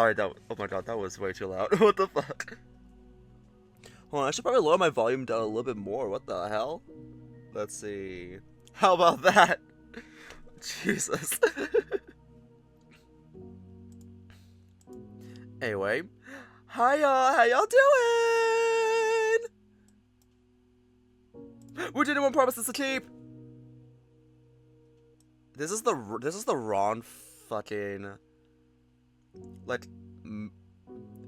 sorry, that, oh my god, that was way too loud. What the fuck? Hold on, I should probably lower my volume down a little bit more. What the hell? Let's see. How about that? Jesus. Anyway. Hi y'all, how y'all doing? We didn't want promises to keep. This is the wrong fucking like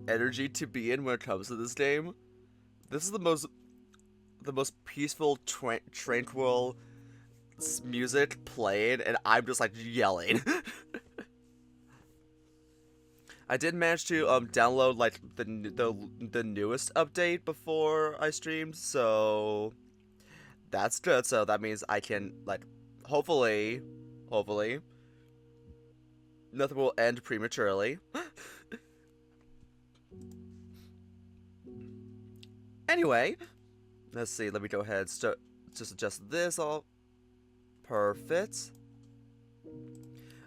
energy to be in when it comes to this game. This is the most peaceful, tranquil music played, and I'm just like yelling. I did manage to download like the newest update before I streamed, so that's good. So that means I can like hopefully nothing will end prematurely. Anyway, let's see. Let me go ahead and just adjust this all. Perfect.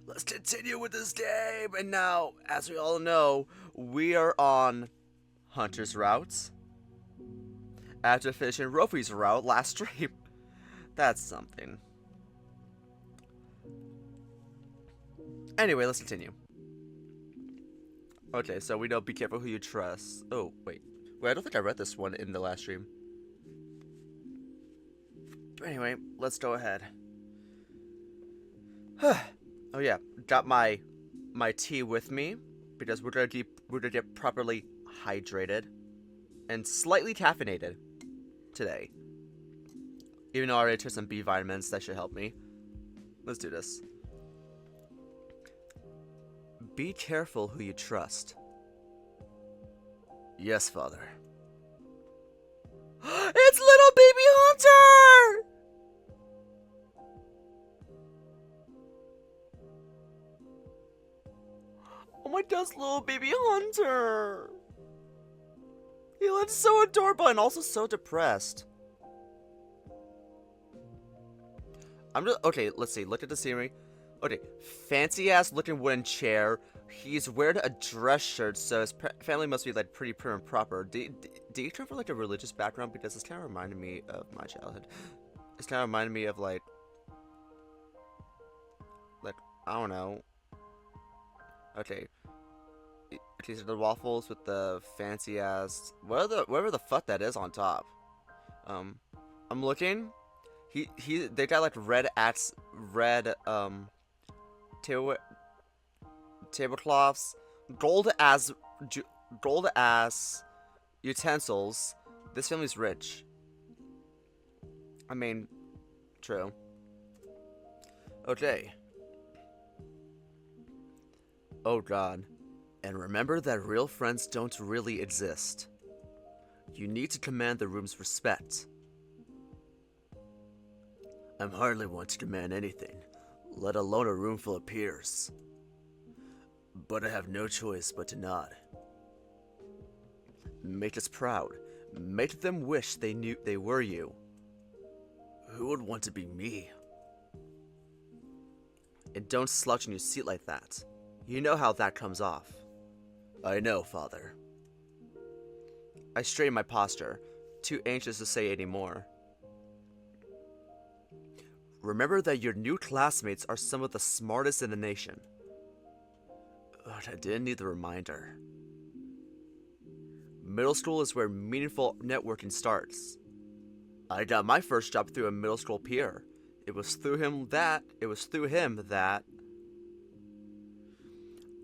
Let's continue with this game. And now, as we all know, we are on Hunter's route. After finishing Rofi's route last stream. That's something. Anyway, let's continue. Okay, so we know be careful who you trust. Oh, wait. Wait, I don't think I read this one in the last stream. Anyway, let's go ahead. Oh yeah, got my tea with me because we're gonna get properly hydrated and slightly caffeinated today. Even though I already took some B vitamins, that should help me. Let's do this. Be careful who you trust. Yes, Father. It's little baby Hunter! Oh my god, little baby Hunter! He looks so adorable and also so depressed. Okay, let's see. Look at the scenery. Okay, fancy ass looking wooden chair. He's wearing a dress shirt, so his family must be like pretty prim and proper. Do you come from like a religious background? Because this kind of reminded me of my childhood. It's kind of reminded me of like I don't know. Okay, these are the waffles with the fancy ass whatever the fuck that is on top. I'm looking. They got like red tablecloths, gold as utensils. This family's rich. I mean, true. Okay. Oh god. And remember that real friends don't really exist. You need to command the room's respect. I'm hardly one to command anything, let alone a room full of peers. But I have no choice but to nod. Make us proud. Make them wish they knew they were you. Who would want to be me? And don't slouch in your seat like that. You know how that comes off. I know, Father. I straighten my posture, too anxious to say any more. Remember that your new classmates are some of the smartest in the nation. But I didn't need the reminder. Middle school is where meaningful networking starts. I got my first job through a middle school peer. It was through him that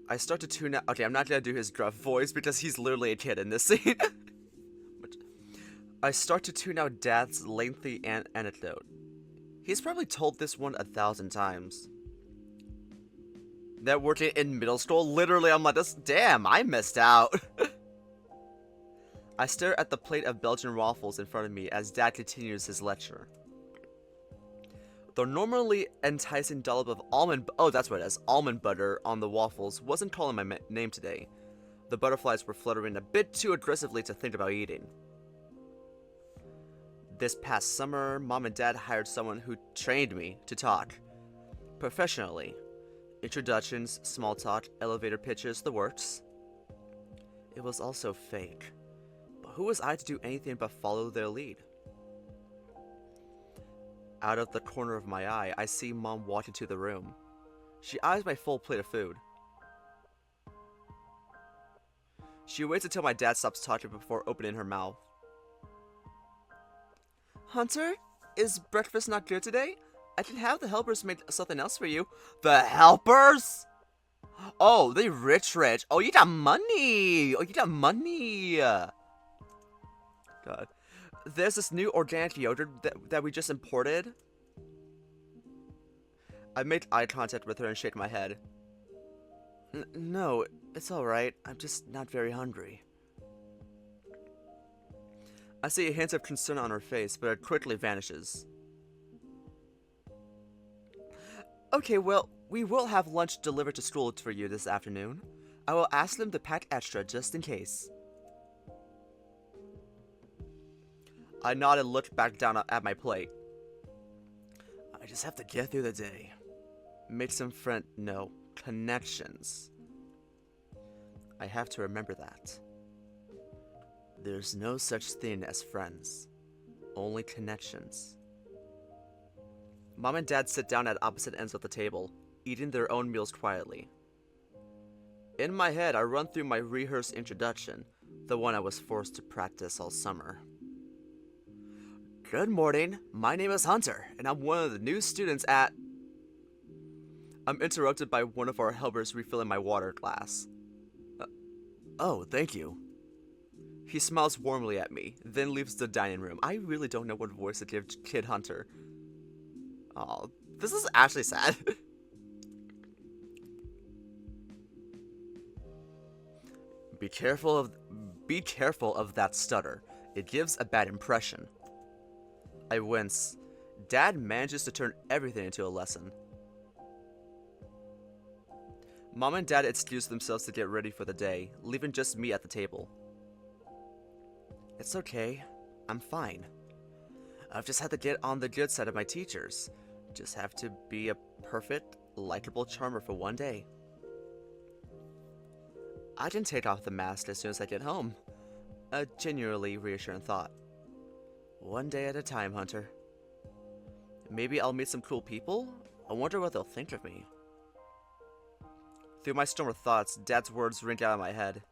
I start to tune out. Okay, I'm not gonna do his gruff voice because he's literally a kid in this scene. I start to tune out Dad's lengthy anecdote. He's probably told this one 1,000 times. That working in middle school, literally, I'm like, damn, I missed out. I stare at the plate of Belgian waffles in front of me as Dad continues his lecture. The normally enticing dollop of almond butter on the waffles wasn't calling my name today. The butterflies were fluttering a bit too aggressively to think about eating. This past summer, Mom and Dad hired someone who trained me to talk. Professionally. Introductions, small talk, elevator pitches, the works. It was also fake. But who was I to do anything but follow their lead? Out of the corner of my eye, I see Mom walk into the room. She eyes my full plate of food. She waits until my dad stops talking before opening her mouth. Hunter, is breakfast not good today? I can have the helpers make something else for you. The helpers? Oh, they rich. Oh, you got money. God. There's this new organic yogurt that we just imported. I make eye contact with her and shake my head. No, it's alright. I'm just not very hungry. I see a hint of concern on her face, but it quickly vanishes. Okay, well, we will have lunch delivered to school for you this afternoon. I will ask them to pack extra just in case. I nod and look back down at my plate. I just have to get through the day. Make some connections. I have to remember that. There's no such thing as friends, only connections. Mom and Dad sit down at opposite ends of the table, eating their own meals quietly. In my head, I run through my rehearsed introduction, the one I was forced to practice all summer. Good morning, my name is Hunter, and I'm one of the new students at... I'm interrupted by one of our helpers refilling my water glass. Oh, thank you. He smiles warmly at me, then leaves the dining room. I really don't know what voice to give Kid Hunter. Oh, this is actually sad. Be careful of that stutter. It gives a bad impression. I wince. Dad manages to turn everything into a lesson. Mom and Dad excuse themselves to get ready for the day, leaving just me at the table. It's okay. I'm fine. I've just had to get on the good side of my teachers. Just have to be a perfect, likable charmer for one day. I can take off the mask as soon as I get home. A genuinely reassuring thought. One day at a time, Hunter. Maybe I'll meet some cool people? I wonder what they'll think of me. Through my storm of thoughts, Dad's words ring out in my head.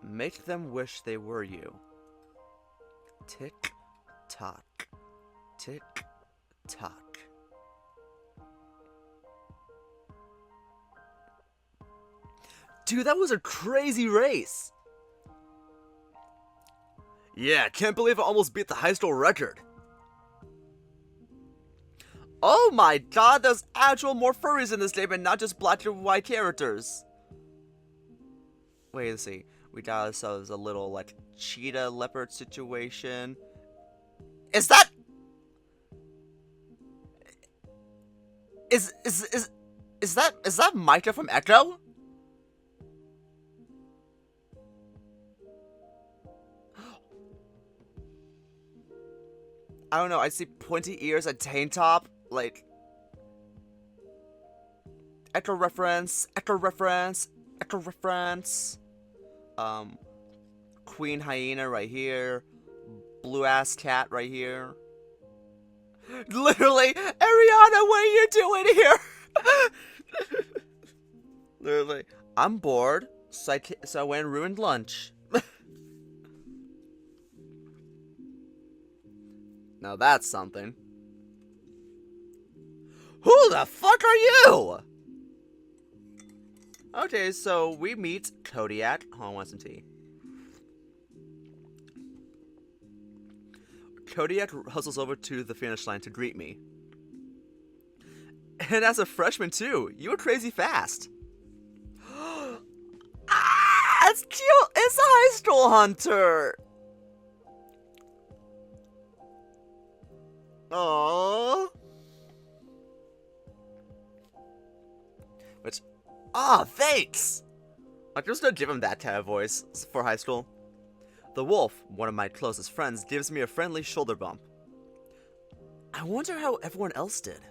Make them wish they were you. Tick, tock. Tick, tock. Dude, that was a crazy race! Yeah, can't believe I almost beat the high school record. Oh my god, there's actual more furries in this game and not just black and white characters. Wait, let's see. We got ourselves a little, like, cheetah leopard situation. Is that... Is that Micah from Echo? I don't know, I see pointy ears, a tank top, like... Echo reference. Queen hyena right here. Blue ass cat right here. Literally, Ariana, what are you doing here? Literally, I'm bored, so I went and ruined lunch. Now that's something. Who the fuck are you? Okay, so we meet Kodiak. Oh, I want some tea. Kodiak hustles over to the finish line to greet me. And as a freshman too, you were crazy fast. Ah, it's cute. It's a high school Hunter. Aww. Which, thanks. I'm just gonna give him that kind of voice for high school. The wolf, one of my closest friends, gives me a friendly shoulder bump. I wonder how everyone else did.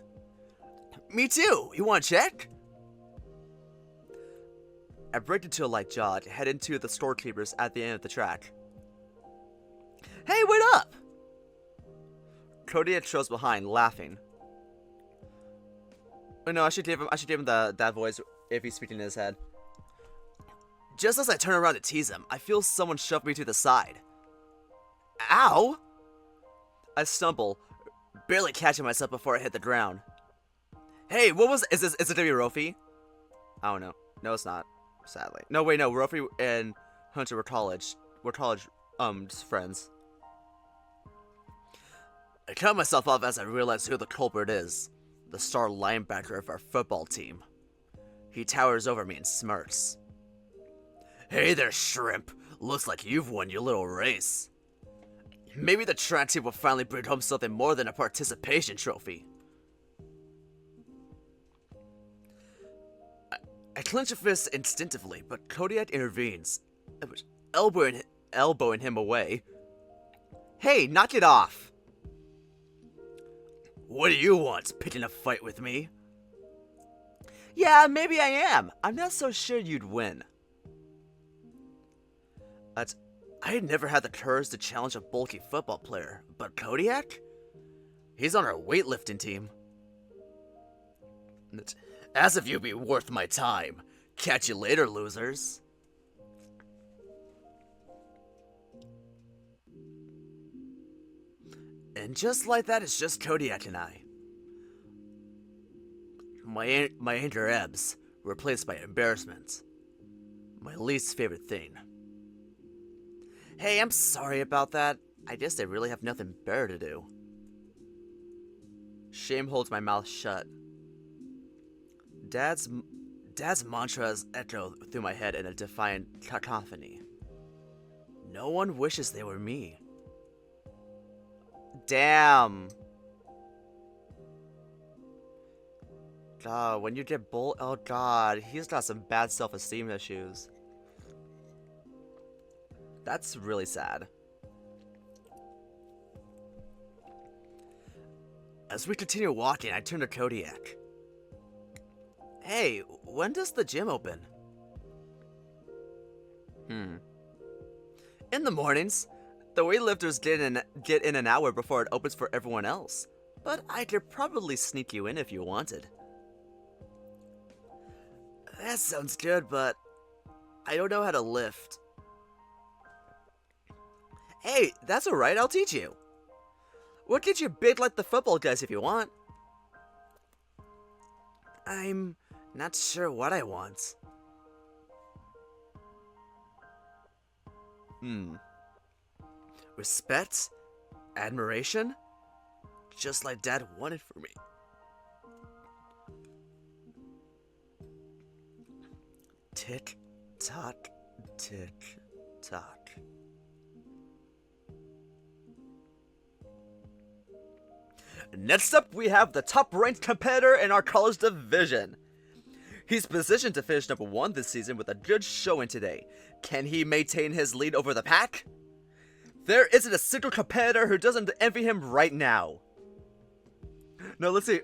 Me too. You want to check? I break into a light jog, head into the storekeepers at the end of the track. Hey, wait up! Kodiak shows behind, laughing. Oh no, I should give him that voice if he's speaking in his head. Just as I turn around to tease him, I feel someone shove me to the side. Ow! I stumble, barely catching myself before I hit the ground. Hey, what was? Is it gonna be Rofi? I don't know. No, it's not. Sadly. No, wait, no. Rofi and Hunter were college friends. I cut myself off as I realized who the culprit is. The star linebacker of our football team. He towers over me and smirks. Hey there, shrimp. Looks like you've won your little race. Maybe the track team will finally bring home something more than a participation trophy. I clench a fist instinctively, but Kodiak intervenes, elbowing him away. Hey, knock it off! What do you want, picking a fight with me? Yeah, maybe I am. I'm not so sure you'd win. I had never had the courage to challenge a bulky football player, but Kodiak? He's on our weightlifting team. As if you'd be worth my time. Catch you later, losers. And just like that, it's just Kodiak and I. My anger ebbs, replaced by embarrassment. My least favorite thing. Hey, I'm sorry about that. I guess I really have nothing better to do. Shame holds my mouth shut. Dad's mantras echo through my head in a defiant cacophony. No one wishes they were me. Damn. God, when you get oh god, he's got some bad self-esteem issues. That's really sad. As we continue walking, I turn to Kodiak. Hey, when does the gym open? In the mornings. The weightlifters get in an hour before it opens for everyone else. But I could probably sneak you in if you wanted. That sounds good, but I don't know how to lift. Hey, that's alright, I'll teach you. We'll get you big like the football guys if you want. I'm not sure what I want. Respect? Admiration? Just like Dad wanted for me. Tick, tock, tick, tock. Next up, we have the top-ranked competitor in our college division. He's positioned to finish number 1 this season with a good showing today. Can he maintain his lead over the pack? There isn't a single competitor who doesn't envy him right now. No, let's see.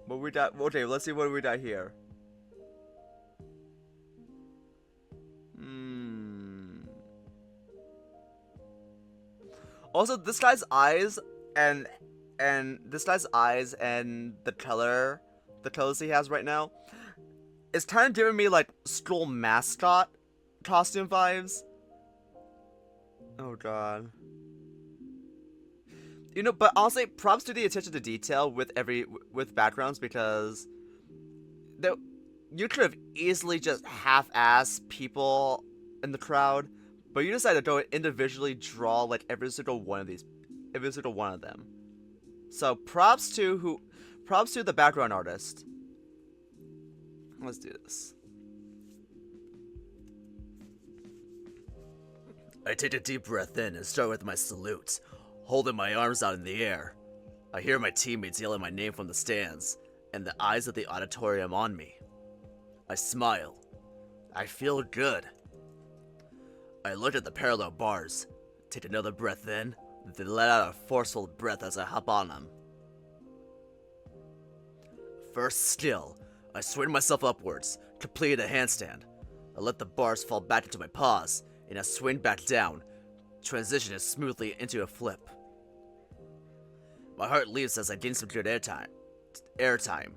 What we got? Okay, let's see what we got here. Also, this guy's eyes and the colors he has right now, is kind of giving me like school mascot costume vibes. Oh god. You know, but honestly, props to the attention to detail with backgrounds, because you could have easily just half-assed people in the crowd, but you decided to go individually draw like every single one of them. So props to the background artist. Let's do this. I take a deep breath in and start with my salute, holding my arms out in the air. I hear my teammates yelling my name from the stands, and the eyes of the auditorium on me. I smile. I feel good. I look at the parallel bars, take another breath in, then let out a forceful breath as I hop on them. First skill, I swing myself upwards, Completed a handstand. I let the bars fall back into my paws, and I swing back down, transitioning smoothly into a flip. My heart leaps as I gain some good airtime.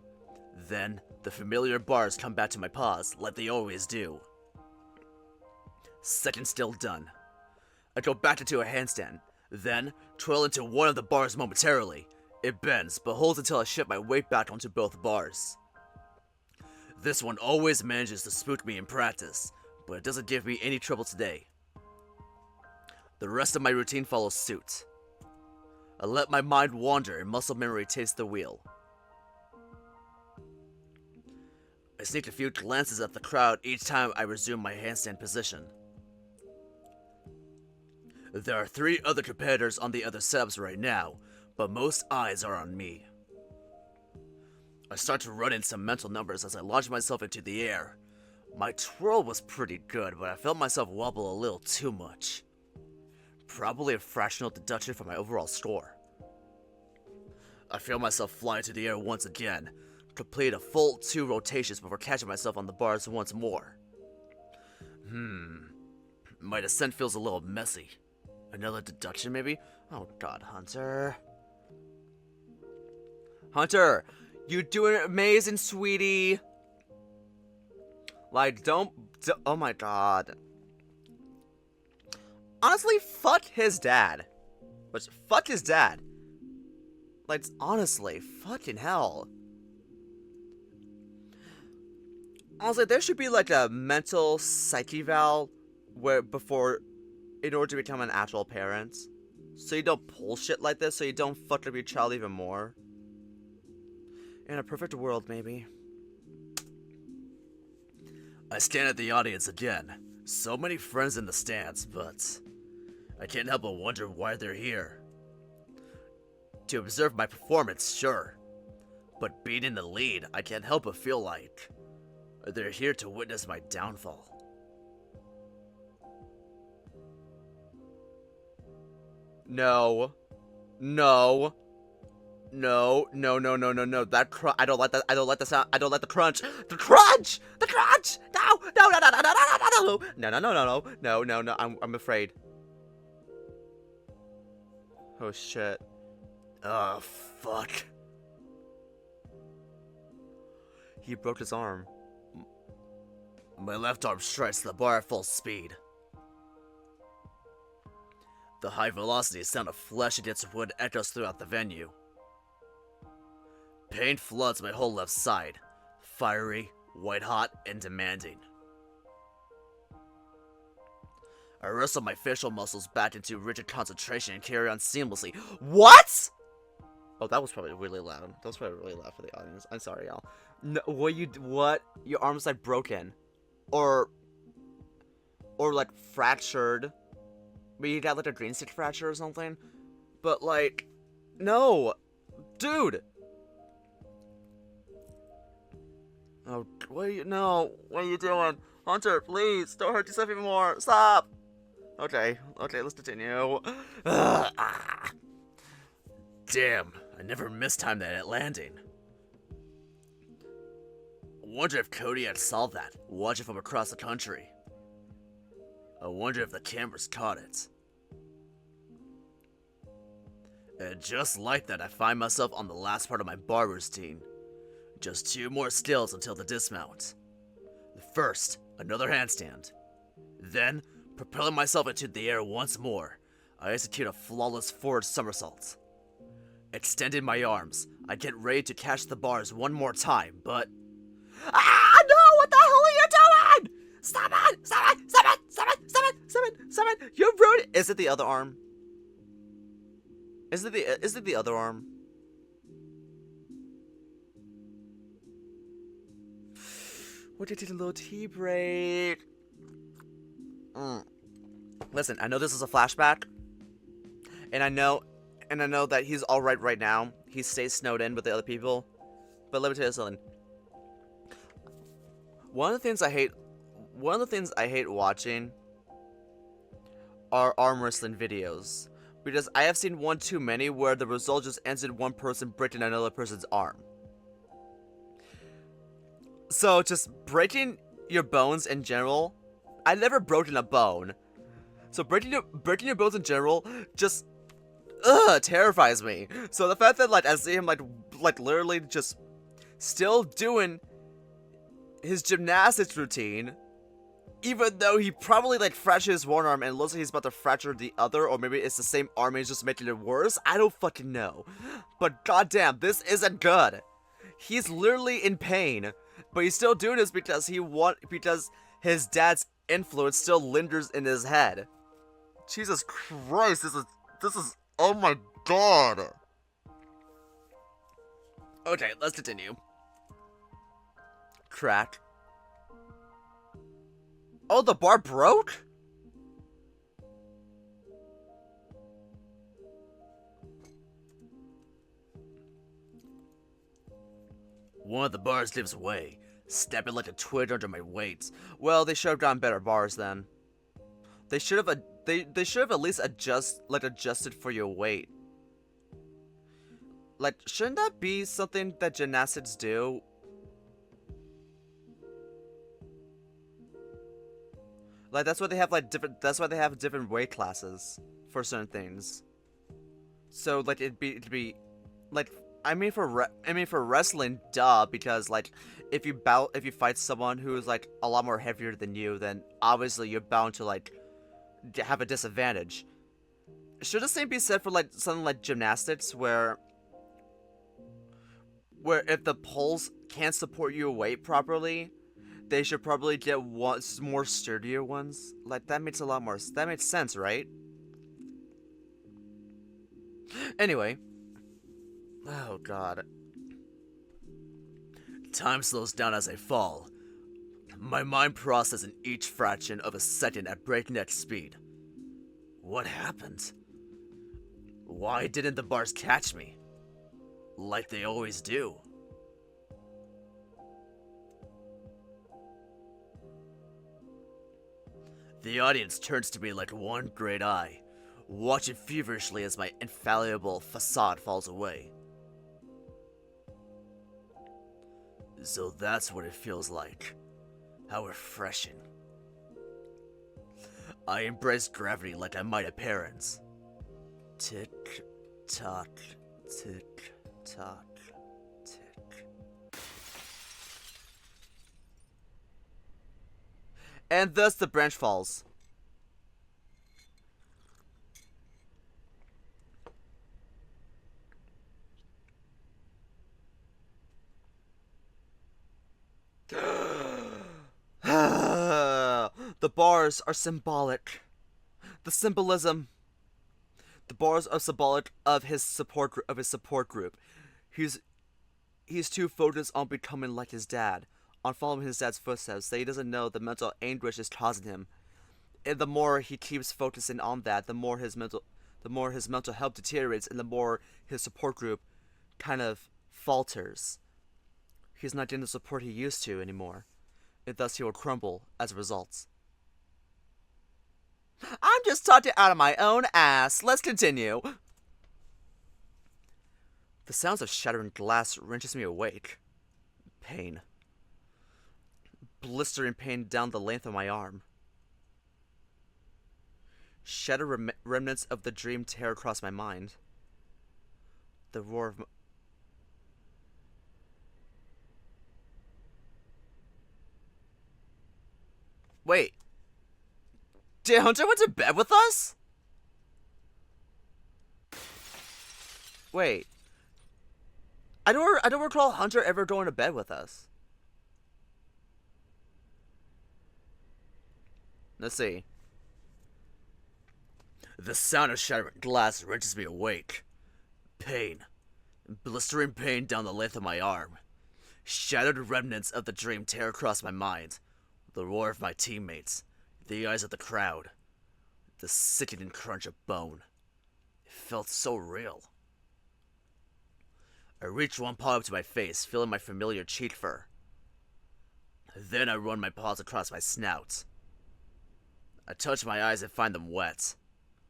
Then, the familiar bars come back to my paws, like they always do. Second still done. I go back into a handstand, then twirl into one of the bars momentarily. It bends, but holds until I shift my weight back onto both bars. This one always manages to spook me in practice, but it doesn't give me any trouble today. The rest of my routine follows suit. I let my mind wander and muscle memory takes the wheel. I sneak a few glances at the crowd each time I resume my handstand position. There are 3 other competitors on the other setups right now, but most eyes are on me. I start to run in some mental numbers as I launch myself into the air. My twirl was pretty good, but I felt myself wobble a little too much. Probably a fractional deduction from my overall score. I feel myself fly into the air once again, complete a full 2 rotations before catching myself on the bars once more. My descent feels a little messy. Another deduction maybe? Oh god, Hunter. Hunter! You're doing amazing, sweetie! Like, oh my god. Honestly, fuck his dad. Fuck his dad. Like, honestly, fucking hell. Honestly, there should be like a mental psyche val in order to become an actual parent. So you don't pull shit like this, so you don't fuck up your child even more. In a perfect world, maybe. I stand at the audience again. So many friends in the stands, but I can't help but wonder why they're here. To observe my performance, sure. But being in the lead, I can't help but feel like they're here to witness my downfall. No. No. No, no, no, no, no, no. I don't like that. I don't like the sound. I don't like the crunch. The crunch! The crunch! No, no, no, no, no, no, no, no, no, no, no, no, no, no, no, no. I'm afraid. Oh shit. Oh fuck. He broke his arm. My left arm strikes the bar at full speed. The high velocity sound of flesh against wood echoes throughout the venue. Pain floods my whole left side, fiery, white-hot, and demanding. I wrestle my facial muscles back into rigid concentration and carry on seamlessly. What?! Oh, that was probably really loud. That was probably really loud for the audience. I'm sorry, y'all. No, what? Your arm's like broken. Or like fractured. But you got like a green stick fracture or something. But like, no! Dude! Oh, what are you doing? Hunter, please, don't hurt yourself even more. Stop! Okay, let's continue. Damn, I never mistimed that landing. Wonder if Cody had solved that, watching from across the country. I wonder if the cameras caught it. And just like that, I find myself on the last part of my bar routine. Just 2 more skills until the dismount. First, another handstand. Then, propelling myself into the air once more, I execute a flawless forward somersault. Extending my arms, I get ready to catch the bars one more time, but... Ah, no! What the hell are you doing? Stop it! Stop it! Stop it! Stop it! Stop it! Stop it! Stop it! You're ruining... Is it the other arm? Is it the other arm? We're gonna take a little tea break. Listen, I know this is a flashback, and I know that he's all right now. He stays snowed in with the other people, but let me tell you something. One of the things I hate watching are arm wrestling videos, because I have seen one too many where the result just ends in one person breaking another person's arm. So just breaking your bones in general, I never broken a bone. So breaking your bones in general just terrifies me. So the fact that like I see him like literally just still doing his gymnastics routine, even though he probably like fractures one arm and looks like he's about to fracture the other, or maybe it's the same arm and he's just making it worse. I don't fucking know. But goddamn, this isn't good. He's literally in pain, but he's still doing this because because his dad's influence still lingers in his head. Jesus Christ, this is oh my god. Okay, let's continue. Crack. Oh, the bar broke? One of the bars gives away, snapping like a twig under my weight. Well, they should have gotten better bars then. They should have they should have at least adjusted for your weight. Like, shouldn't that be something that gymnastics do? Like, that's why they have different weight classes for certain things. So like it'd be like I mean for wrestling, duh, because like if you fight someone who is like a lot more heavier than you, then obviously you're bound to like have a disadvantage. Should the same be said for like something like gymnastics, where if the poles can't support your weight properly, they should probably get more sturdier ones? Like, that makes sense, right? Anyway. Oh god. Time slows down as I fall. My mind processes in each fraction of a second at breakneck speed. What happened? Why didn't the bars catch me? Like they always do. The audience turns to me like one great eye, watching feverishly as my infallible facade falls away. So that's what it feels like. How refreshing. I embrace gravity like I might a parents. Tick, tock, tick, tock, tick. And thus the branch falls. The bars are symbolic. The symbolism. The bars are symbolic of his support group. He's too focused on becoming like his dad, on following his dad's footsteps, that he doesn't know the mental anguish is causing him. And the more he keeps focusing on that, the more his mental health deteriorates, and the more his support group kind of falters. He's not getting the support he used to anymore, and thus he will crumble as a result. I'm just talking out of my own ass. Let's continue. The sounds of shattering glass wrenches me awake. Pain. Blistering pain down the length of my arm. Shattered remnants of the dream tear across my mind. The roar of Wait. Did Hunter went to bed with us? Wait. I don't recall Hunter ever going to bed with us. Let's see. The sound of shattering glass wrenches me awake. Pain. Blistering pain down the length of my arm. Shattered remnants of the dream tear across my mind. The roar of my teammates. The eyes of the crowd. The sickening crunch of bone. It felt so real. I reach one paw up to my face, feeling my familiar cheek fur. Then I run my paws across my snout. I touch my eyes and find them wet.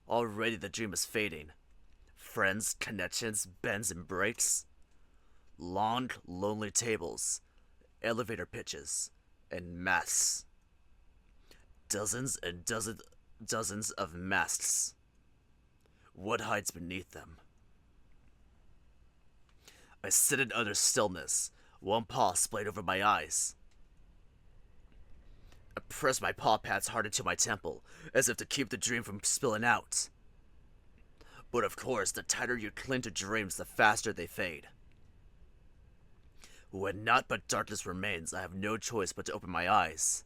Already the dream is fading. Friends, connections, bends and breaks. Long, lonely tables. elevator pitches, and masts. Dozens and dozens of masts. What hides beneath them? I sit in utter stillness, one paw splayed over my eyes. I press my paw pads hard into my temple, as if to keep the dream from spilling out. But of course, the tighter you cling to dreams, the faster they fade. When naught but darkness remains, I have no choice but to open my eyes.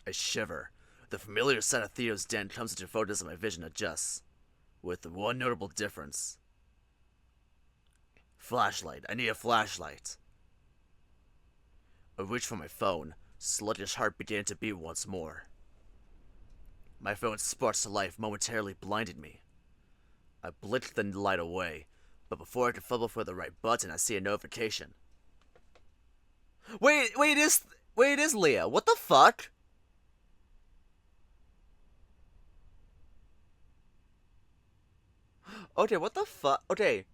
I shiver. The familiar sight of Theo's den comes into focus and my vision adjusts. With one notable difference. Flashlight. I need a flashlight. I reach for my phone. Sluggish heart began to beat once more. My phone sparks to life, momentarily blinded me. I blinked the light away, but before I could fumble for the right button, I see a notification. Wait, it is Leah. What the fuck? Okay, what the fuck? Okay.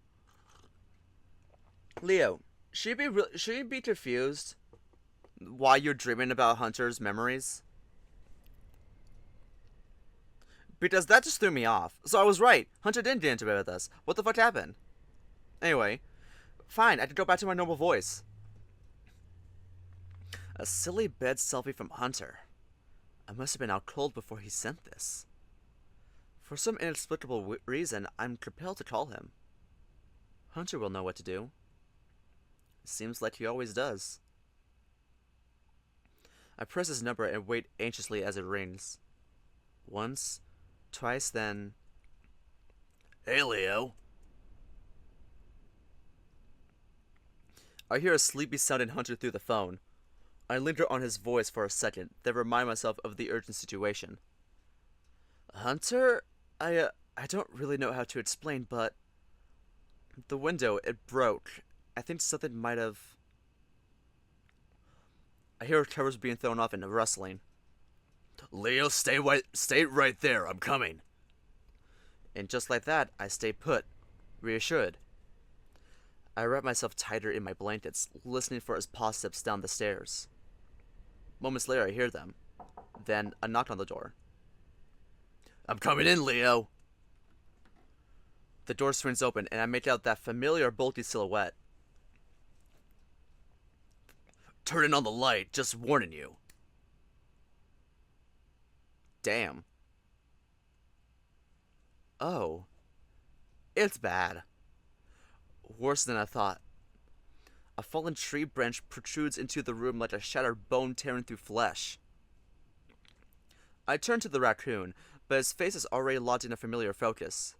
Leo, should you be confused why you're dreaming about Hunter's memories? Because that just threw me off. So I was right. Hunter didn't get into bed with us. What the fuck happened? Anyway, fine, I could go back to my normal voice. A silly bed selfie from Hunter. I must have been out cold before he sent this. For some inexplicable reason, I'm compelled to call him. Hunter will know what to do. Seems like he always does. I press his number and wait anxiously as it rings. Once, twice, then... Hey, Leo. I hear a sleepy-sounding Hunter through the phone. I linger on his voice for a second, then remind myself of the urgent situation. Hunter? I don't really know how to explain, but... The window, it broke. I think something might have... I hear covers being thrown off and a rustling. Leo, stay right there, I'm coming. And just like that, I stay put, reassured. I wrap myself tighter in my blankets, listening for his paw steps down the stairs. Moments later, I hear them. Then, a knock on the door. I'm coming in, Leo. The door swings open, and I make out that familiar bulky silhouette. Turning on the light, just warning you. Damn. Oh. It's bad. Worse than I thought. A fallen tree branch protrudes into the room like a shattered bone tearing through flesh. I turn to the raccoon, but his face is already locked in a familiar focus.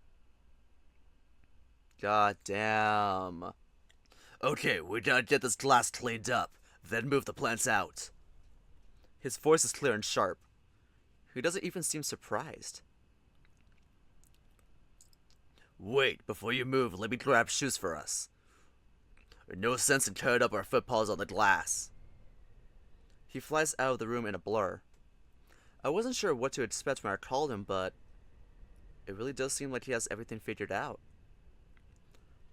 God damn. Okay, we gotta get this glass cleaned up, then move the plants out. His voice is clear and sharp. He doesn't even seem surprised. Wait, before you move, let me grab shoes for us. There's no sense in tearing up our footpaws on the glass. He flies out of the room in a blur. I wasn't sure what to expect when I called him, but it really does seem like he has everything figured out.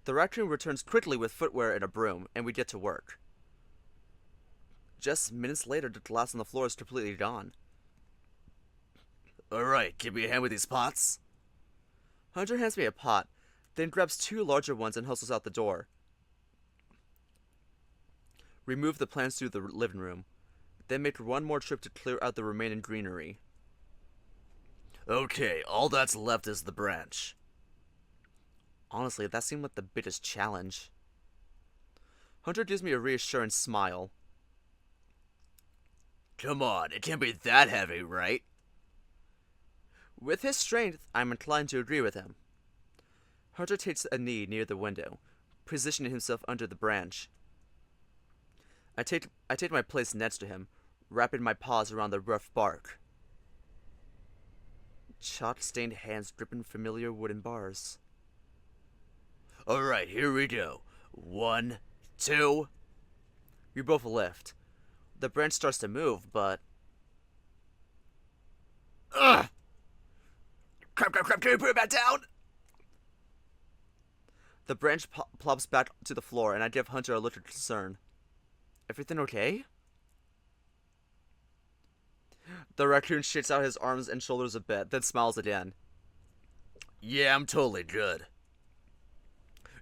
The raccoon returns quickly with footwear and a broom, and we get to work. Just minutes later, the glass on the floor is completely gone. Alright, give me a hand with these pots. Hunter hands me a pot, then grabs two larger ones and hustles out the door. Remove the plants through the living room, then make one more trip to clear out the remaining greenery. Okay, all that's left is the branch. Honestly, that seemed like the biggest challenge. Hunter gives me a reassuring smile. Come on, it can't be that heavy, right? With his strength, I'm inclined to agree with him. Hunter takes a knee near the window, positioning himself under the branch. I take my place next to him, wrapping my paws around the rough bark. Chalk-stained hands gripping familiar wooden bars. Alright, here we go. 1, 2... We both lift. The branch starts to move, but... Ugh! Crap, can you put it back down? The branch plops back to the floor, and I give Hunter a look of concern. Everything okay? The raccoon shakes out his arms and shoulders a bit, then smiles again. Yeah, I'm totally good.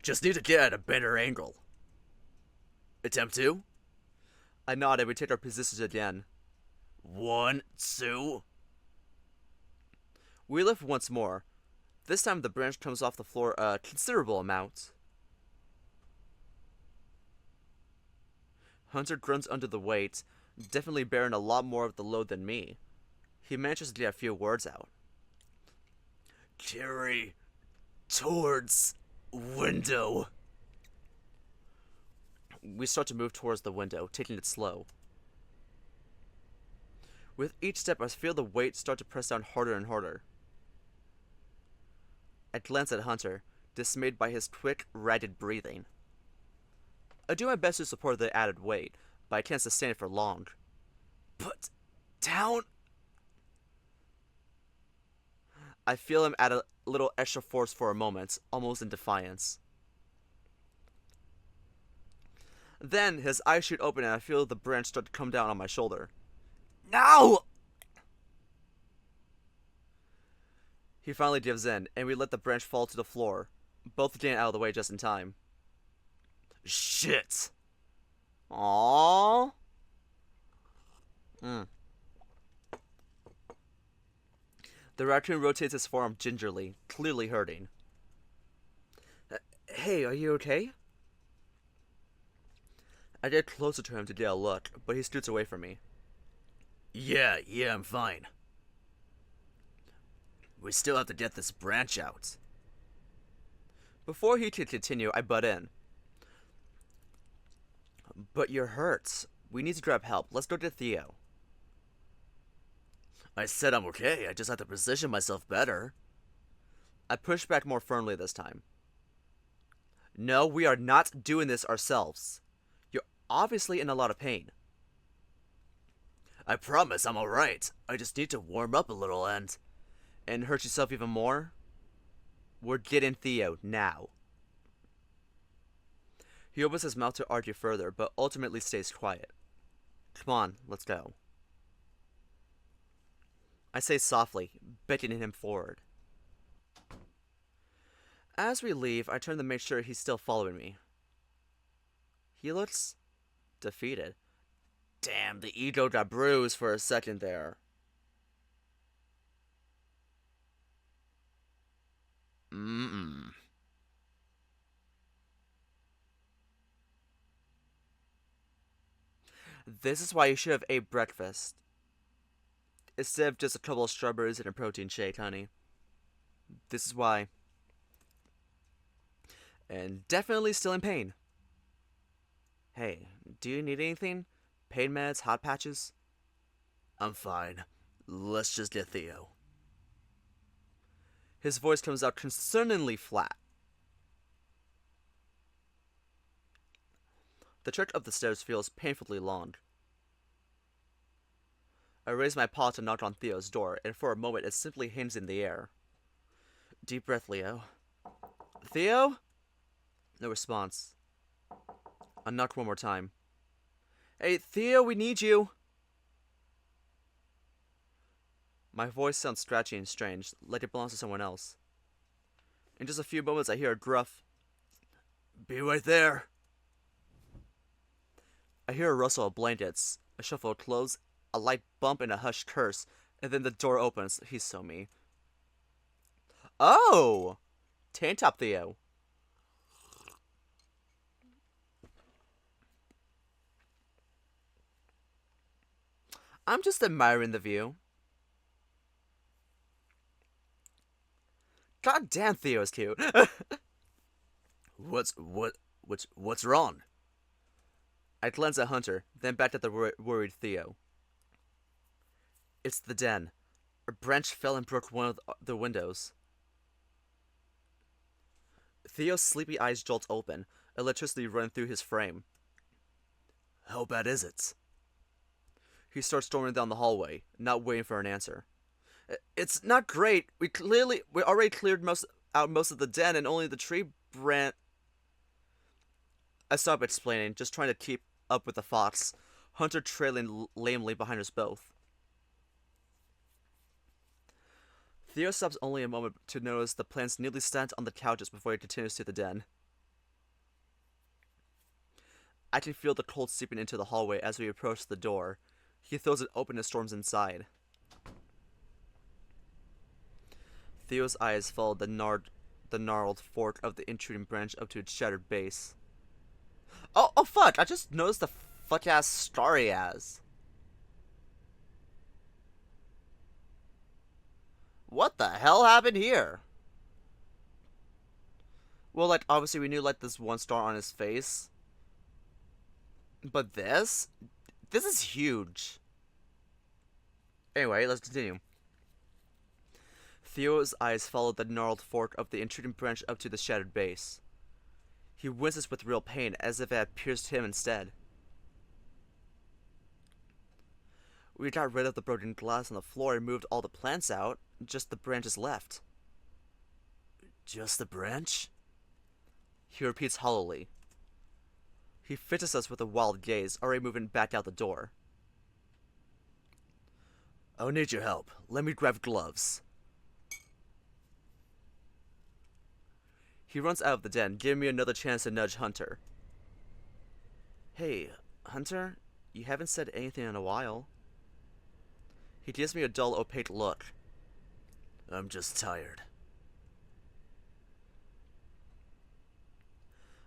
Just need to get at a better angle. Attempt 2? I nod and we take our positions again. 1, 2. We lift once more. This time the branch comes off the floor a considerable amount. Hunter grunts under the weight, definitely bearing a lot more of the load than me. He manages to get a few words out. Carry towards window. We start to move towards the window, taking it slow. With each step, I feel the weight start to press down harder and harder. I glance at Hunter, dismayed by his quick, ragged breathing. I do my best to support the added weight, but I can't sustain it for long. Put down. I feel him add a little extra force for a moment, almost in defiance. Then his eyes shoot open and I feel the branch start to come down on my shoulder. No! He finally gives in, and we let the branch fall to the floor, both getting out of the way just in time. Shit! Aww. The raccoon rotates his forearm gingerly, clearly hurting. Hey, are you okay? I get closer to him to get a look, but he scoots away from me. Yeah, I'm fine. We still have to get this branch out. Before he can continue, I butt in. But you're hurt. We need to grab help. Let's go get Theo. I said I'm okay. I just have to position myself better. I push back more firmly this time. No, we are not doing this ourselves. You're obviously in a lot of pain. I promise I'm alright. I just need to warm up a little and hurt yourself even more? We're getting Theo now. He opens his mouth to argue further, but ultimately stays quiet. Come on, let's go. I say softly, beckoning him forward. As we leave, I turn to make sure he's still following me. He looks defeated. Damn, the ego got bruised for a second there. This is why you should have ate breakfast. Instead of just a couple of strawberries and a protein shake, honey. This is why. And definitely still in pain. Hey, do you need anything? Pain meds, hot patches? I'm fine. Let's just get Theo. His voice comes out concerningly flat. The trek up the stairs feels painfully long. I raise my paw to knock on Theo's door, and for a moment it simply hangs in the air. Deep breath, Leo. Theo? No response. I knock one more time. Hey, Theo, we need you! My voice sounds scratchy and strange, like it belongs to someone else. In just a few moments I hear a gruff, "Be right there." I hear a rustle of blankets, a shuffle of clothes, a light bump and a hushed curse, and then the door opens. He's so me. Oh! Tank top Theo. I'm just admiring the view. God damn, Theo's cute. What's wrong? I glance at Hunter, then back at the worried Theo. It's the den. A branch fell and broke one of the windows. Theo's sleepy eyes jolt open, electricity running through his frame. How bad is it? He starts storming down the hallway, not waiting for an answer. It's not great. We already cleared most of the den, and only the tree branch. I stopped explaining, just trying to keep up with the fox, Hunter trailing lamely behind us both. Theo stops only a moment to notice the plants nearly stand on the couches before he continues to the den. I can feel the cold seeping into the hallway as we approach the door. He throws it open and storms inside. Theo's eyes follow the gnarled fork of the intruding branch up to its shattered base. Oh fuck! I just noticed the fuck-ass star he has. What the hell happened here? Well, like, obviously we knew, like, this one star on his face. But this? This is huge. Anyway, let's continue. Theo's eyes followed the gnarled fork of the intruding branch up to the shattered base. He winces with real pain, as if it had pierced him instead. We got rid of the broken glass on the floor and moved all the plants out. Just the branches left. Just the branch? He repeats hollowly. He fixes us with a wild gaze, already moving back out the door. I'll need your help. Let me grab gloves. He runs out of the den, giving me another chance to nudge Hunter. Hey, Hunter, you haven't said anything in a while. He gives me a dull, opaque look. I'm just tired.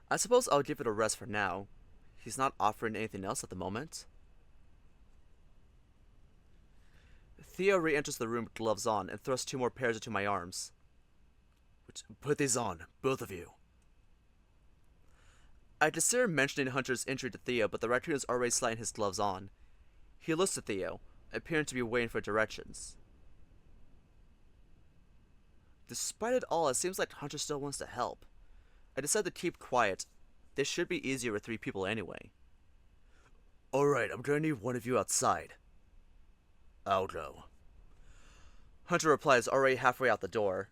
I suppose I'll give it a rest for now. He's not offering anything else at the moment. Theo re-enters the room with gloves on and thrusts 2 more pairs into my arms. Put these on, both of you. I consider mentioning Hunter's injury to Theo, but the raccoon is already sliding his gloves on. He looks to Theo, appearing to be waiting for directions. Despite it all, it seems like Hunter still wants to help. I decided to keep quiet. This should be easier with 3 people anyway. Alright, I'm gonna need one of you outside. I'll go. Hunter replies, already halfway out the door.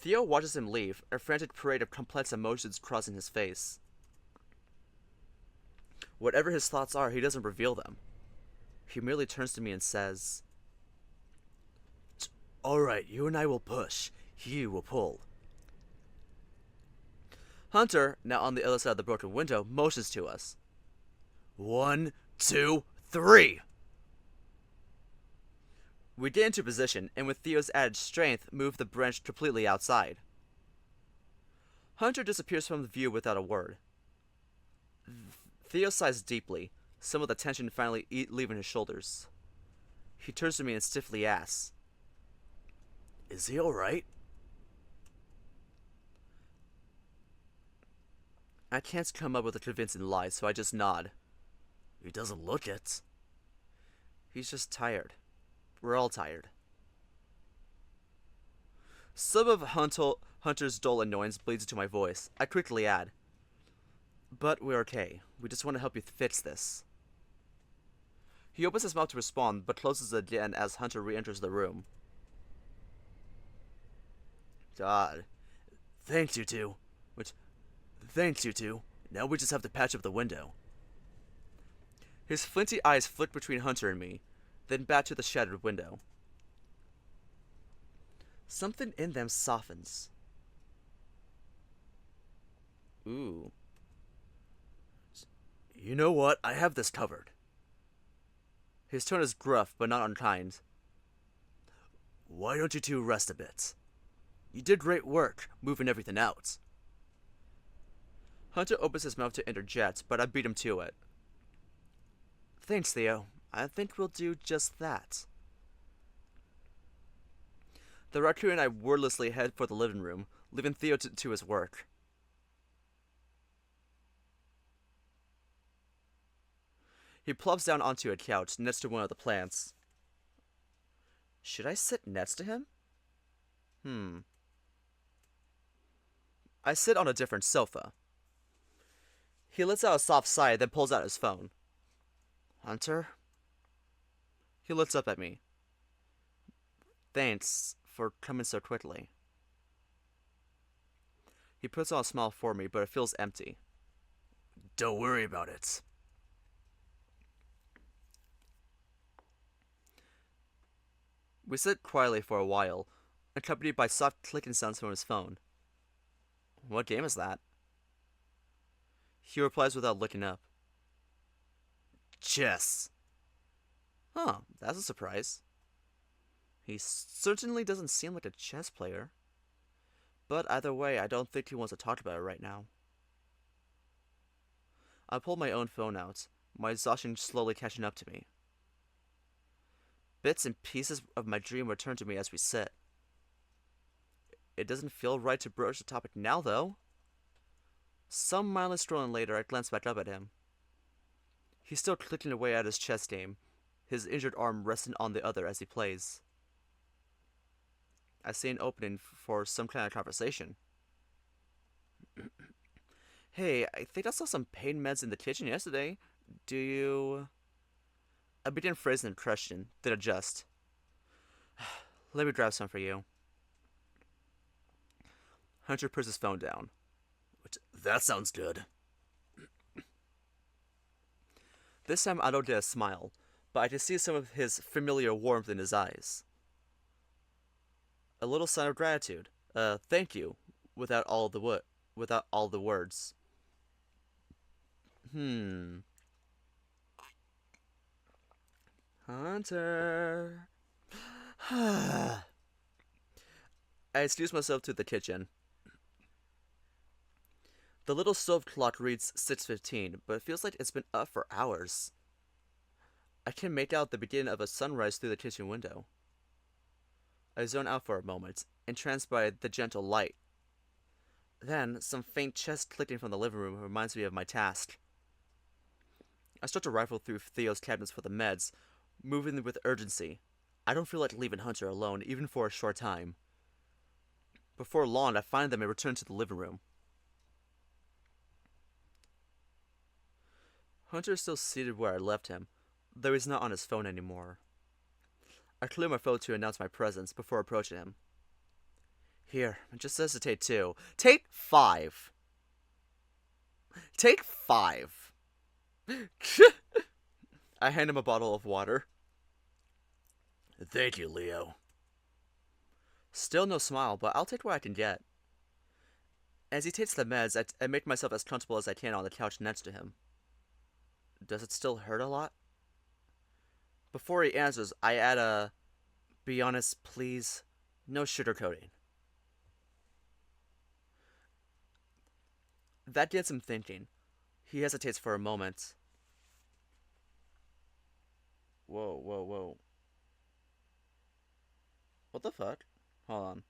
Theo watches him leave, a frantic parade of complex emotions crossing his face. Whatever his thoughts are, he doesn't reveal them. He merely turns to me and says, Alright, you and I will push. He will pull. Hunter, now on the other side of the broken window, motions to us. 1, 2, 3! We get into position, and with Theo's added strength, move the branch completely outside. Hunter disappears from the view without a word. Theo sighs deeply, some of the tension finally leaving his shoulders. He turns to me and stiffly asks, Is he alright? I can't come up with a convincing lie, so I just nod. He doesn't look it. He's just tired. We're all tired. Some of Hunter's dull annoyance bleeds into my voice. I quickly add, But we're okay. We just want to help you fix this. He opens his mouth to respond, but closes it again as Hunter re-enters the room. God. Thanks, you two. Thanks, you two. Now we just have to patch up the window. His flinty eyes flick between Hunter and me, then back to the shattered window. Something in them softens. Ooh. You know what? I have this covered. His tone is gruff, but not unkind. Why don't you two rest a bit? You did great work, moving everything out. Hunter opens his mouth to interject, but I beat him to it. Thanks, Theo. I think we'll do just that. The raccoon and I wordlessly head for the living room, leaving Theo to his work. He plops down onto a couch next to one of the plants. Should I sit next to him? I sit on a different sofa. He lets out a soft sigh, then pulls out his phone. Hunter? He looks up at me. Thanks for coming so quickly. He puts on a smile for me, but it feels empty. Don't worry about it. We sit quietly for a while, accompanied by soft clicking sounds from his phone. What game is that? He replies without looking up. Chess. Huh, that's a surprise. He certainly doesn't seem like a chess player. But either way, I don't think he wants to talk about it right now. I pull my own phone out, my exhaustion slowly catching up to me. Bits and pieces of my dream return to me as we sit. It doesn't feel right to broach the topic now, though. Some mindless scrolling later, I glance back up at him. He's still clicking away at his chess game, his injured arm resting on the other as he plays. I see an opening for some kind of conversation. Hey, I think I saw some pain meds in the kitchen yesterday. Do you... I begin phrasing the question, then adjust. Let me grab some for you. Hunter puts his phone down. That sounds good. This time I don't get a smile, but I can see some of his familiar warmth in his eyes. A little sign of gratitude. Thank you, without all the words. Hunter. I excuse myself to the kitchen. The little stove clock reads 6:15, but it feels like it's been up for hours. I can make out the beginning of a sunrise through the kitchen window. I zone out for a moment, entranced by the gentle light. Then, some faint chest clicking from the living room reminds me of my task. I start to rifle through Theo's cabinets for the meds, moving with urgency. I don't feel like leaving Hunter alone, even for a short time. Before long, I find them and return to the living room. Hunter is still seated where I left him, though he's not on his phone anymore. I clear my phone to announce my presence before approaching him. Here, just hesitate too. Take 5. Take 5. I hand him a bottle of water. Thank you, Leo. Still no smile, but I'll take what I can get. As he takes the meds, I make myself as comfortable as I can on the couch next to him. Does it still hurt a lot? Before he answers, I add a, be honest, please, no sugarcoating. That gets him thinking. He hesitates for a moment. Whoa. What the fuck? Hold on.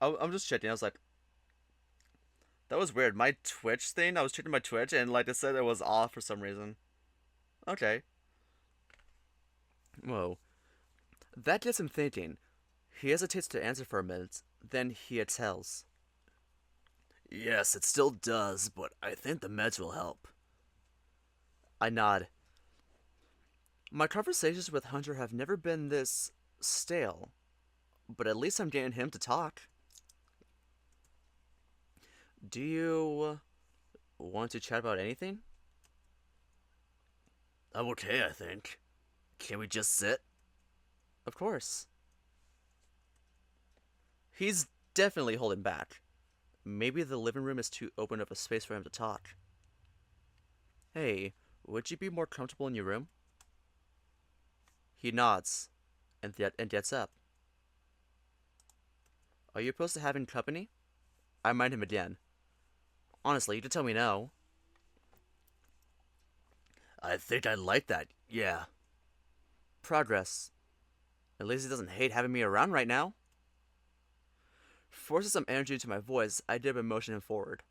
I'm just checking. I was like, that was weird. My Twitch thing, I was checking my Twitch and like it said it was off for some reason. Okay. Whoa. That gets him thinking. He hesitates to answer for a minute, then he exhales. Yes, it still does, but I think the meds will help. I nod. My conversations with Hunter have never been this stale, but at least I'm getting him to talk. Do you want to chat about anything? I'm okay, I think. Can we just sit? Of course. He's definitely holding back. Maybe the living room is too open of a space for him to talk. Hey, would you be more comfortable in your room? He nods, and gets up. Are you opposed to having company? I remind him again. Honestly, you can tell me no. I think I like that, yeah. Progress. At least he doesn't hate having me around right now. Forcing some energy into my voice, I dip and motion him forward.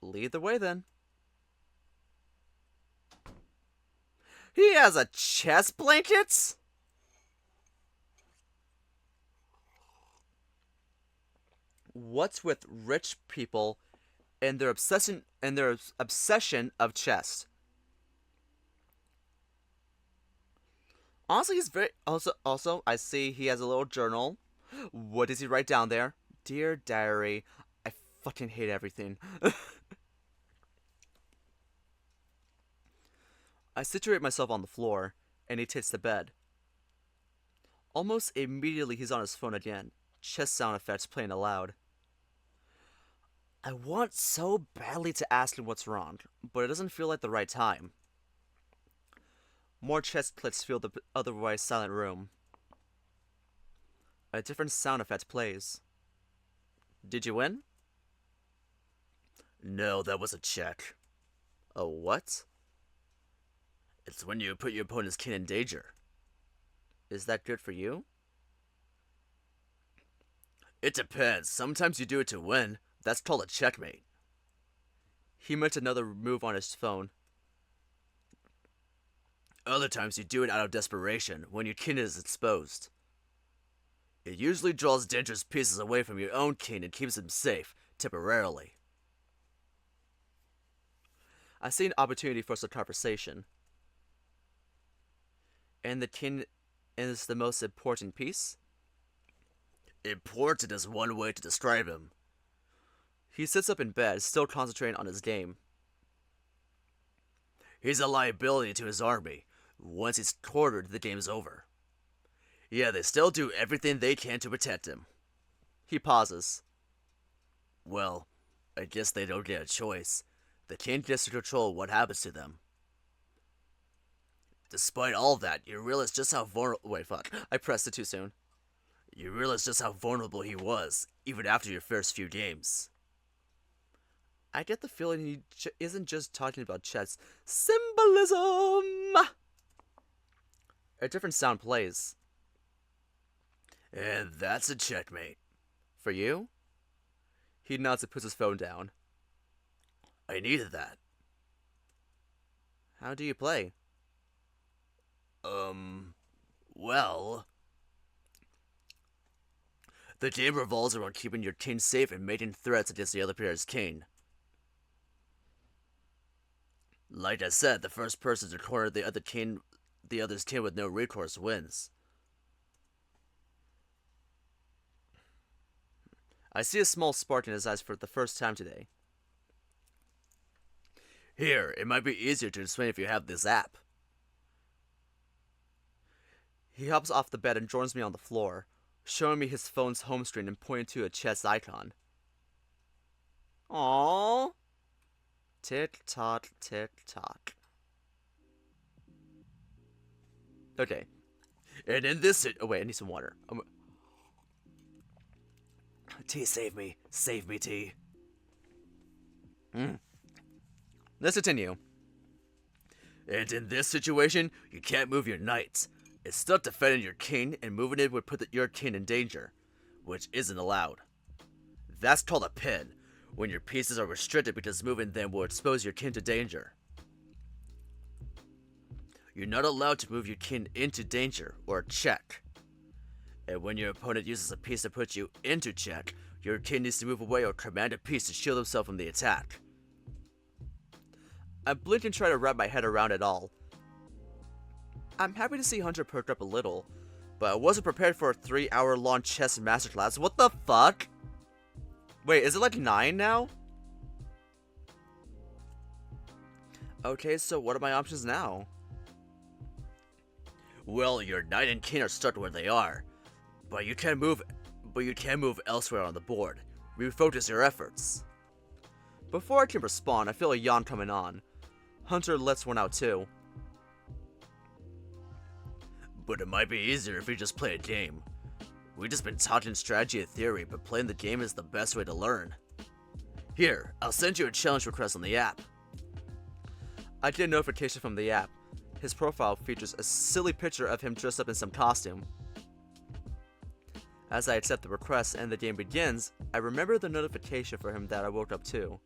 Lead the way, then. He has a chest blanket? What's with rich people and their obsession of chest? Honestly, he's very also I see he has a little journal. What does he write down there? Dear diary, I fucking hate everything. I situate myself on the floor, and he takes the bed. Almost immediately he's on his phone again, chess sound effects playing aloud. I want so badly to ask him what's wrong, but it doesn't feel like the right time. More chest clicks fill the otherwise silent room. A different sound effect plays. Did you win? No, that was a check. A what? It's when you put your opponent's king in danger. Is that good for you? It depends. Sometimes you do it to win. That's called a checkmate. He makes another move on his phone. Other times you do it out of desperation, when your king is exposed. It usually draws dangerous pieces away from your own king and keeps him safe, temporarily. I see an opportunity for some conversation. And the king is the most important piece? Important is one way to describe him. He sits up in bed, still concentrating on his game. He's a liability to his army. Once he's quartered, the game's over. Yeah, they still do everything they can to protect him. He pauses. Well, I guess they don't get a choice. The king gets to control what happens to them. Despite all that, you realize just how vulnerable— Wait, fuck. I pressed it too soon. You realize just how vulnerable he was, even after your first few games. I get the feeling he isn't just talking about chess. Symbolism! A different sound plays. And that's a checkmate. For you? He nods and puts his phone down. I needed that. How do you play? Well... The game revolves around keeping your king safe and making threats against the other player's king. Like I said, the first person to corner the other's king with no recourse wins. I see a small spark in his eyes for the first time today. Here, it might be easier to explain if you have this app. He hops off the bed and joins me on the floor, showing me his phone's home screen and pointing to a chess icon. Aww. Tick tock, tick tock. Okay. And in this oh wait, I need some water. T, save me. Save me, T. Let's continue. And in this situation, you can't move your knight. It's stuck defending your king, and moving it would put your king in danger, which isn't allowed. That's called a pin, when your pieces are restricted because moving them will expose your king to danger. You're not allowed to move your king into danger, or check. And when your opponent uses a piece to put you into check, your king needs to move away or command a piece to shield himself from the attack. I blink and try to wrap my head around it all. I'm happy to see Hunter perked up a little, but I wasn't prepared for a 3-hour-long chess masterclass. What the fuck? Wait, is it like 9 now? Okay, so what are my options now? Well, your knight and king are stuck where they are, but you can move elsewhere on the board. Refocus your efforts. Before I can respond, I feel a yawn coming on. Hunter lets one out too. But it might be easier if we just play a game. We've just been talking strategy and theory, but playing the game is the best way to learn. Here, I'll send you a challenge request on the app. I get a notification from the app. His profile features a silly picture of him dressed up in some costume. As I accept the request and the game begins, I remember the notification for him that I woke up to.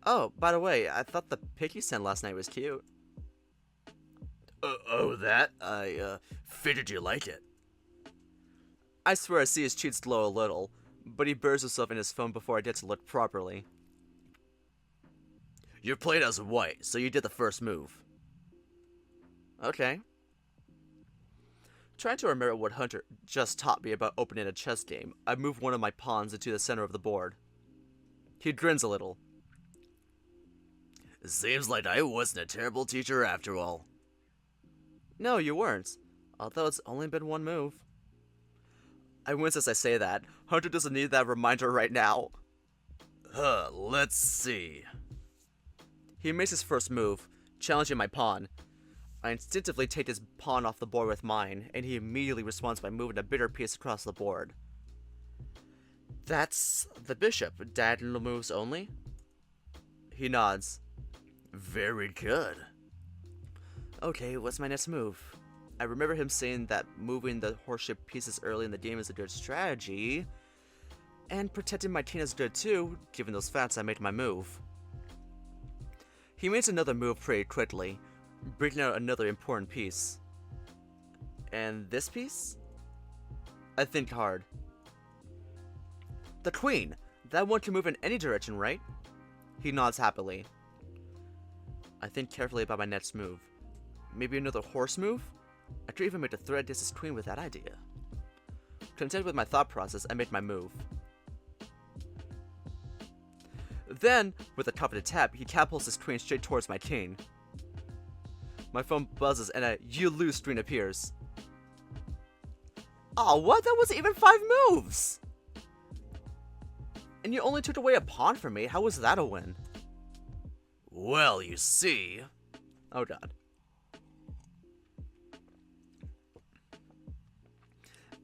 Oh, by the way, I thought the pic you sent last night was cute. That? I figured you like it. I swear I see his cheeks glow a little, but he buries himself in his phone before I get to look properly. You're playing as white, so you did the first move. Okay. Trying to remember what Hunter just taught me about opening a chess game, I move one of my pawns into the center of the board. He grins a little. Seems like I wasn't a terrible teacher after all. No, you weren't. Although it's only been one move. I wince as I say that. Hunter doesn't need that reminder right now. Let's see. He makes his first move, challenging my pawn. I instinctively take his pawn off the board with mine, and he immediately responds by moving a bigger piece across the board. That's the bishop. Diagonal moves only? He nods. Very good. Okay, what's my next move? I remember him saying that moving the horseship pieces early in the game is a good strategy, and protecting my king is good too. Given those facts, I made my move. He makes another move pretty quickly, breaking out another important piece. And this piece? I think hard. The queen! That one can move in any direction, right? He nods happily. I think carefully about my next move. Maybe another horse move? I could even make the threat against his queen with that idea. Content with my thought process, I made my move. Then, with a coveted tap, he catapults his queen straight towards my king. My phone buzzes and a "you lose" screen appears. Oh, what? That wasn't even 5 moves! And you only took away a pawn from me? How was that a win? Well, you see... Oh god.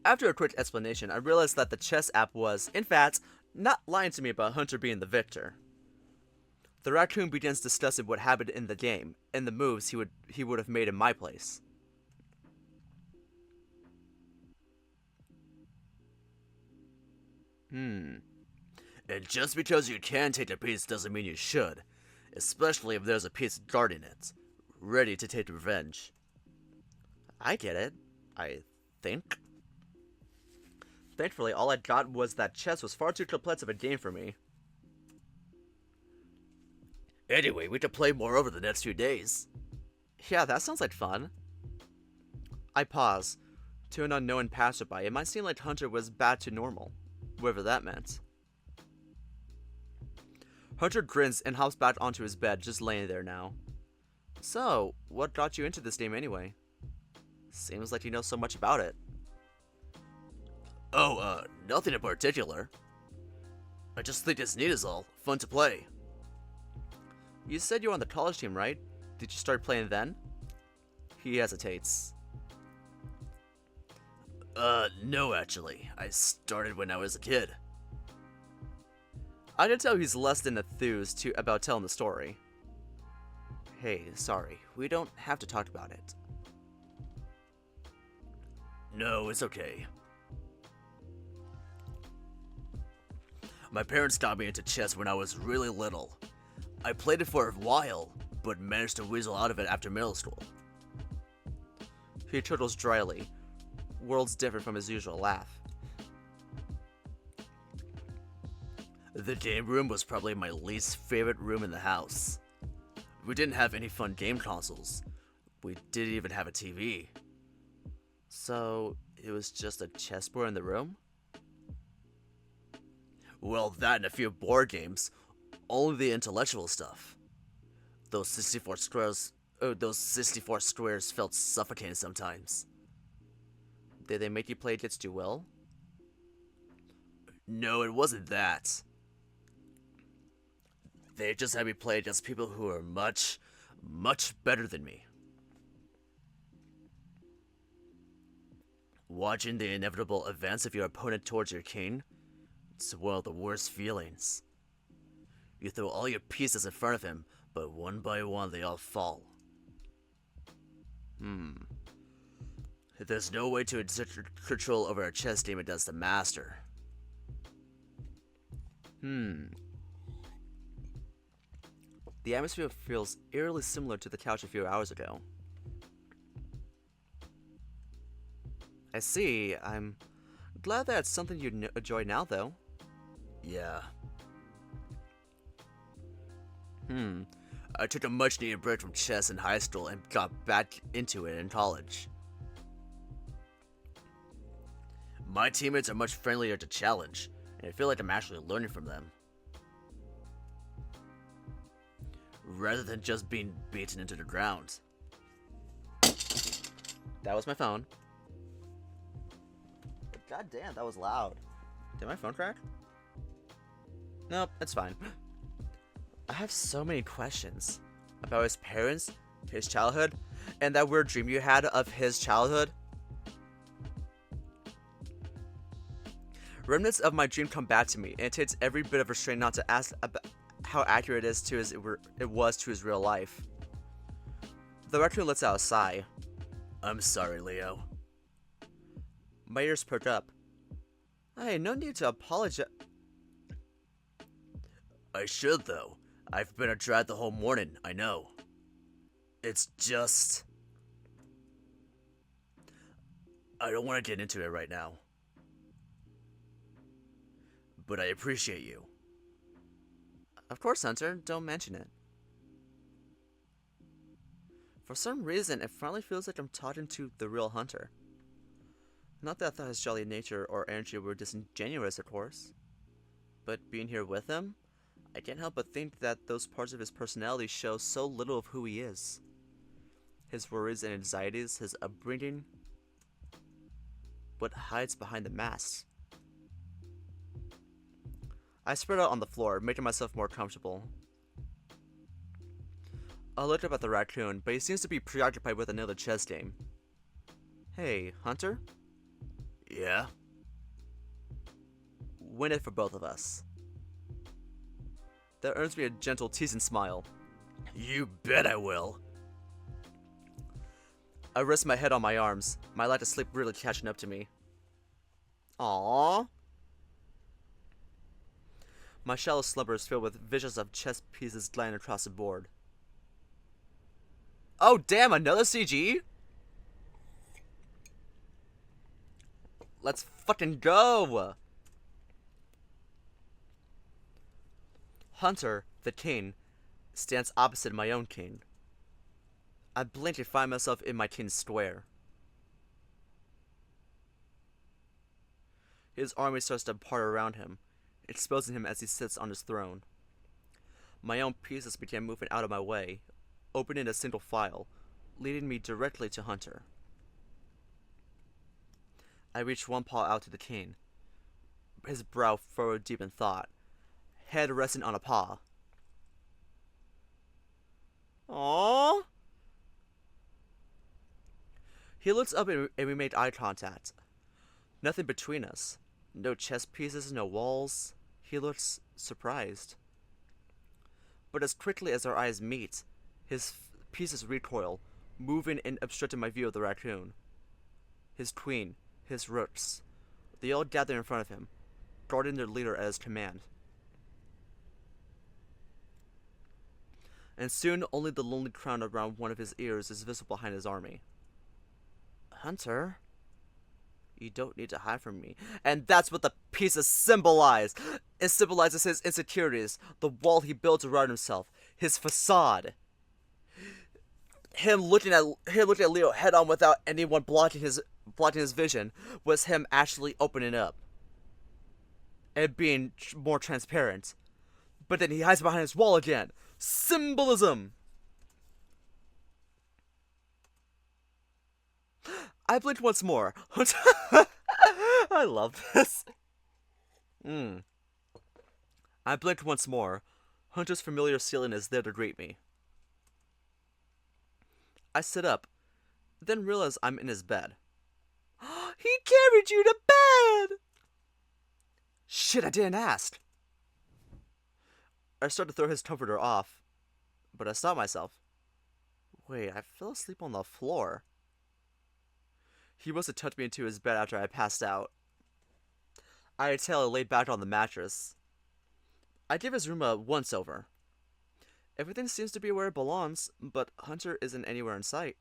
After a quick explanation, I realized that the chess app was, in fact, not lying to me about Hunter being the victor. The raccoon begins discussing what happened in the game, and the moves he would have made in my place. And just because you can take a piece doesn't mean you should, especially if there's a piece guarding it, ready to take revenge. I get it, I think. Thankfully, all I got was that chess was far too complex of a game for me. Anyway, we could play more over the next few days. Yeah, that sounds like fun. I pause. To an unknown passerby, it might seem like Hunter was back to normal, whatever that meant. Hunter grins and hops back onto his bed, just laying there now. So, what got you into this game anyway? Seems like you know so much about it. Oh, nothing in particular. I just think it's neat is all. Fun to play. You said you were on the college team, right? Did you start playing then? He hesitates. No actually. I started when I was a kid. I can tell he's less than enthused about telling the story. Hey, sorry, we don't have to talk about it. No, it's okay. My parents got me into chess when I was really little. I played it for a while, but managed to weasel out of it after middle school. He chortles dryly, worlds different from his usual laugh. The game room was probably my least favorite room in the house. We didn't have any fun game consoles. We didn't even have a TV. So, it was just a chessboard in the room? Well, that and a few board games. Only the intellectual stuff. Those 64 squares felt suffocating sometimes. Did they make you play against your will? No, it wasn't that. They just had me play against people who are much, much better than me. Watching the inevitable advance of your opponent towards your king, it's one of the worst feelings. You throw all your pieces in front of him, but one by one they all fall. There's no way to exert control over a chess game against the master. The atmosphere feels eerily similar to the couch a few hours ago. I see. I'm glad that it's something you enjoy now, though. Yeah. I took a much needed break from chess in high school and got back into it in college. My teammates are much friendlier to challenge, and I feel like I'm actually learning from them. Rather than just being beaten into the ground. That was my phone. God damn, that was loud. Did my phone crack? Nope, it's fine. I have so many questions about his parents, his childhood, and that weird dream you had of his childhood. Remnants of my dream come back to me, and it takes every bit of restraint not to ask about how accurate it was to his real life. The raccoon lets out a sigh. I'm sorry, Leo. My ears perk up. Hey, no need to apologize. I should, though. I've been a drag the whole morning, I know. It's just... I don't want to get into it right now. But I appreciate you. Of course, Hunter. Don't mention it. For some reason, it finally feels like I'm talking to the real Hunter. Not that I thought his jolly nature or energy were disingenuous, of course. But being here with him, I can't help but think that those parts of his personality show so little of who he is. His worries and anxieties, his upbringing, what hides behind the mask. I spread out on the floor, making myself more comfortable. I looked up at the raccoon, but he seems to be preoccupied with another chess game. Hey, Hunter? Yeah? Win it for both of us. That earns me a gentle teasing smile. You bet I will. I rest my head on my arms, my lack of sleep really catching up to me. Aww. My shallow slumber is filled with visions of chess pieces gliding across the board. Oh damn, another CG? Let's fucking go! Hunter, the king, stands opposite my own king. I blink and find myself in my king's square. His army starts to part around him, exposing him as he sits on his throne. My own pieces began moving out of my way, opening a single file, leading me directly to Hunter. I reach one paw out to the king, his brow furrowed deep in thought, head resting on a paw. Aww. He looks up and we made eye contact. Nothing between us. No chess pieces, no walls. He looks surprised. But as quickly as our eyes meet, his pieces recoil, moving and obstructing my view of the raccoon. His queen, his rooks, they all gather in front of him, guarding their leader at his command. And soon only the lonely crown around one of his ears is visible behind his army. Hunter, you don't need to hide from me. And that's what the pieces symbolize. It symbolizes his insecurities, the wall he built around himself, his facade. Him looking at Leo head on without anyone blocking his vision was him actually opening up and being more transparent. But then he hides behind his wall again. Symbolism. I blinked once more. I love this. I blinked once more. Hunter's familiar ceiling is there to greet me. I sit up, then realize I'm in his bed. He carried you to bed! Shit, I didn't ask. I start to throw his comforter off, but I stop myself. Wait, I fell asleep on the floor. He must have tucked me into his bed after I passed out. I exhale and lay back on the mattress. I give his room a once-over. Everything seems to be where it belongs, but Hunter isn't anywhere in sight.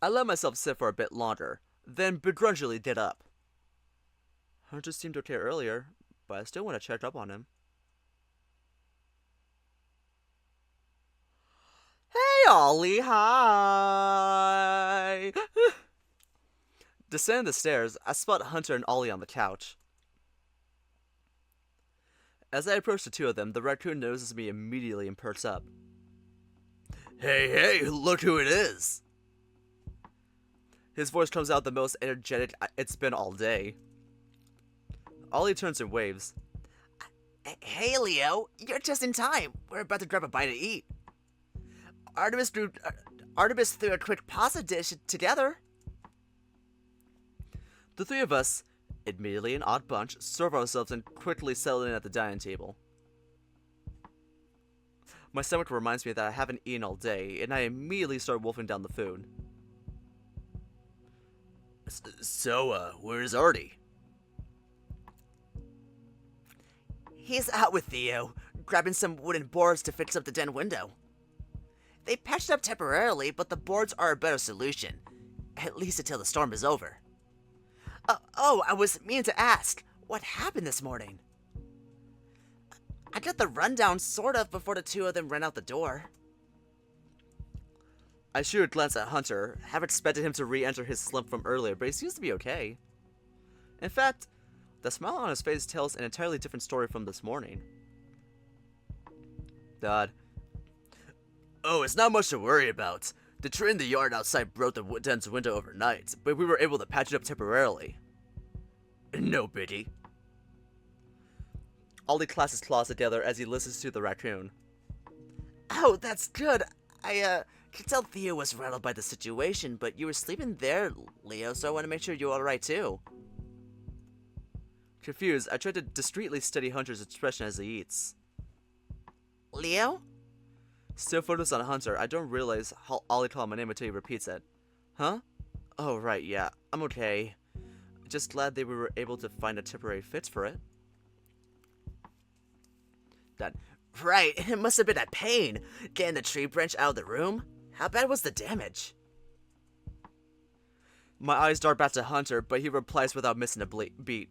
I let myself sit for a bit longer, then begrudgingly get up. Hunter seemed okay earlier, but I still want to check up on him. Ollie, hi! Descending the stairs, I spot Hunter and Ollie on the couch. As I approach the two of them, the raccoon notices me immediately and perks up. Hey, look who it is! His voice comes out the most energetic it's been all day. Ollie turns and waves. Hey, Leo, you're just in time. We're about to grab a bite to eat. Artemis threw a quick pasta dish together. The three of us, admittedly an odd bunch, serve ourselves and quickly settle in at the dining table. My stomach reminds me that I haven't eaten all day, and I immediately start wolfing down the food. So, where's Artie? He's out with Theo, grabbing some wooden boards to fix up the den window. They patched up temporarily, but the boards are a better solution. At least until the storm is over. I was meaning to ask, what happened this morning? I got the rundown sort of before the two of them ran out the door. I shoot a glance at Hunter, have expected him to re-enter his slump from earlier, but he seems to be okay. In fact, the smile on his face tells an entirely different story from this morning. Dad. Oh, it's not much to worry about. The tree in the yard outside broke the den's window overnight, but we were able to patch it up temporarily. No biggie. Ollie clasps his claws together as he listens to the raccoon. Oh, that's good. I could tell Theo was rattled by the situation, but you were sleeping there, Leo, so I want to make sure you're alright too. Confused, I try to discreetly study Hunter's expression as he eats. Leo? Still focused on Hunter, I don't realize how Ollie called my name until he repeats it. Huh? Oh, right, yeah, I'm okay. Just glad they were able to find a temporary fix for it. Dad. Right, it must have been a pain, getting the tree branch out of the room. How bad was the damage? My eyes dart back to Hunter, but he replies without missing a beat.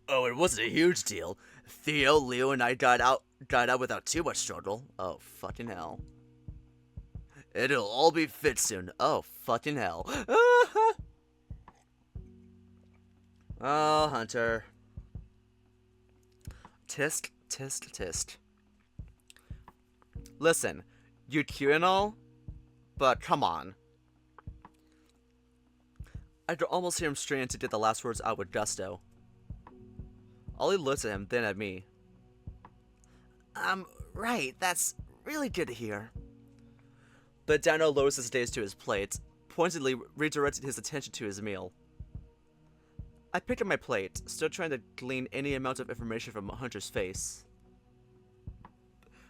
Oh, it wasn't a huge deal. Theo, Leo, and I got out without too much struggle. Oh, fucking hell. It'll all be fixed soon. Oh, fucking hell. Oh, Hunter. Tisk, tisk, tisk. Listen, you're cute and all, but come on. I could almost hear him straining to get the last words out with gusto. Ollie looks at him, then at me. Right, that's really good to hear. The dino lowers his gaze to his plate, pointedly redirecting his attention to his meal. I pick up my plate, still trying to glean any amount of information from Hunter's face.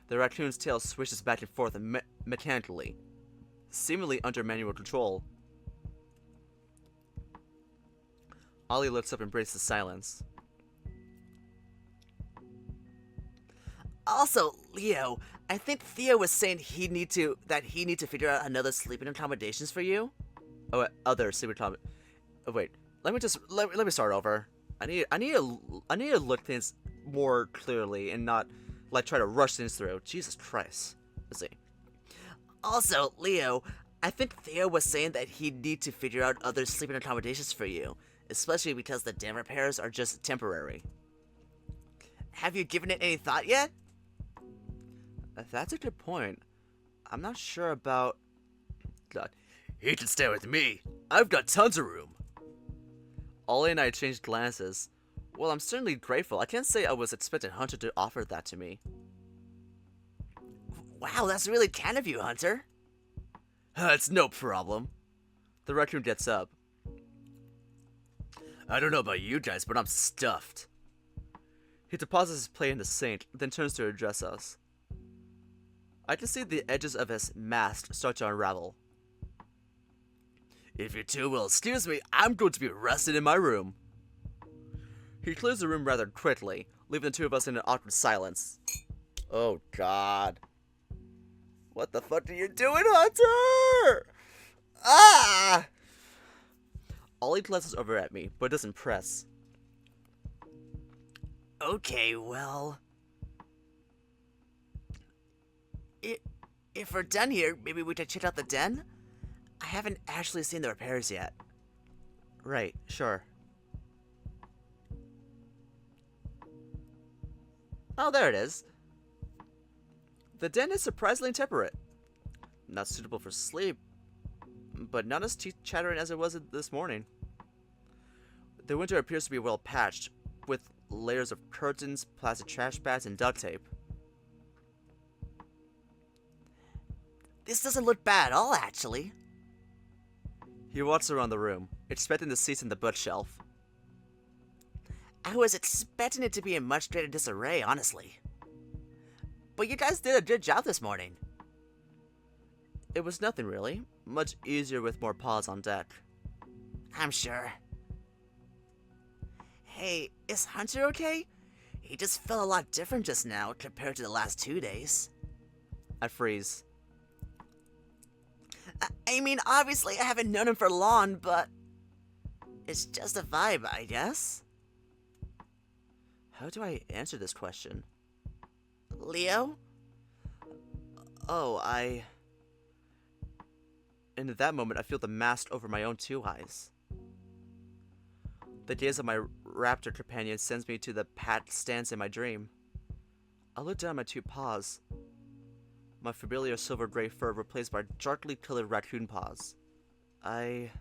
The raccoon's tail swishes back and forth mechanically, seemingly under manual control. Ollie looks up and breaks the silence. Also, Leo, I think Theo was saying he need to figure out another sleeping accommodations for you. Oh, other sleeping accommodations. Oh, wait. Let me start over. I need to look things more clearly and not like try to rush things through. Jesus Christ. Let's see. Also, Leo, I think Theo was saying that he'd need to figure out other sleeping accommodations for you, especially because the dam repairs are just temporary. Have you given it any thought yet? That's a good point. I'm not sure about... God, he can stay with me. I've got tons of room. Ollie and I exchanged glances. Well, I'm certainly grateful. I can't say I was expecting Hunter to offer that to me. Wow, that's really kind of you, Hunter. It's no problem. The raccoon gets up. I don't know about you guys, but I'm stuffed. He deposits his plate in the sink, then turns to address us. I can see the edges of his mask start to unravel. If you two will excuse me, I'm going to be resting in my room. He clears the room rather quickly, leaving the two of us in an awkward silence. Oh, God. What the fuck are you doing, Hunter? Ah! Ollie glances over at me, but doesn't press. Okay, well... If we're done here, maybe we could check out the den? I haven't actually seen the repairs yet. Right, sure. Oh, there it is. The den is surprisingly temperate. Not suitable for sleep, but not as teeth-chattering as it was this morning. The window appears to be well patched, with layers of curtains, plastic trash bags, and duct tape. This doesn't look bad at all, actually. He walks around the room, inspecting the seats in the bookshelf. I was expecting it to be in much greater disarray, honestly. But you guys did a good job this morning. It was nothing really. Much easier with more paws on deck. I'm sure. Hey, is Hunter okay? He just felt a lot different just now compared to the last 2 days. I freeze. I mean, obviously I haven't known him for long, but it's just a vibe, I guess. How do I answer this question? Leo? Oh, And at that moment, I feel the mask over my own 2 eyes. The gaze of my raptor companion sends me to the pat stance in my dream. I look down at my 2 paws. My familiar silver-gray fur replaced by darkly colored raccoon paws. I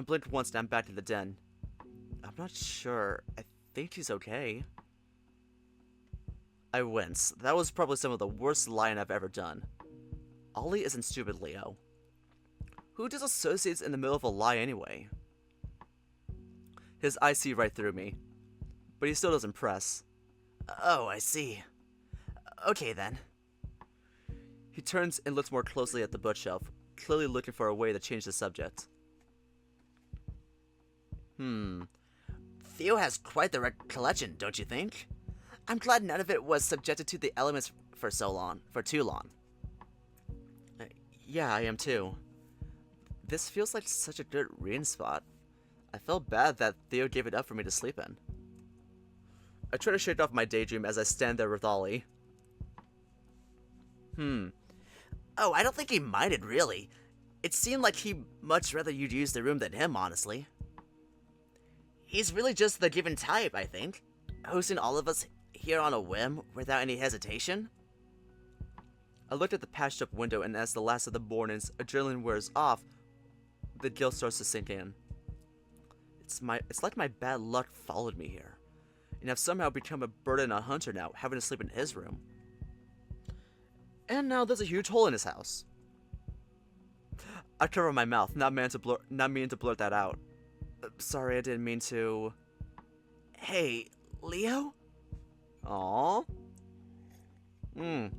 blinked once and I'm back in the den. I'm not sure. I think he's okay. I wince. That was probably some of the worst lying I've ever done. Ollie isn't stupid, Leo. Who disassociates in the middle of a lie anyway? His eyes see right through me, but he still doesn't press. Oh, I see. Okay then. He turns and looks more closely at the bookshelf, clearly looking for a way to change the subject. Theo has quite the recollection, don't you think? I'm glad none of it was subjected to the elements for too long. Yeah, I am too. This feels like such a good reading spot. I felt bad that Theo gave it up for me to sleep in. I try to shake off my daydream as I stand there with Ollie. Oh, I don't think he minded, really. It seemed like he'd much rather you'd use the room than him, honestly. He's really just the given type, I think. Hosting all of us here on a whim, without any hesitation. I looked at the patched up window, and as the last of the morning's adrenaline wears off, the guilt starts to sink in. It's like my bad luck followed me here, and I've somehow become a burden on Hunter now, having to sleep in his room. And now there's a huge hole in his house. I cover my mouth, not meaning to blurt that out. Sorry, I didn't mean to. Hey, Leo? Aww. The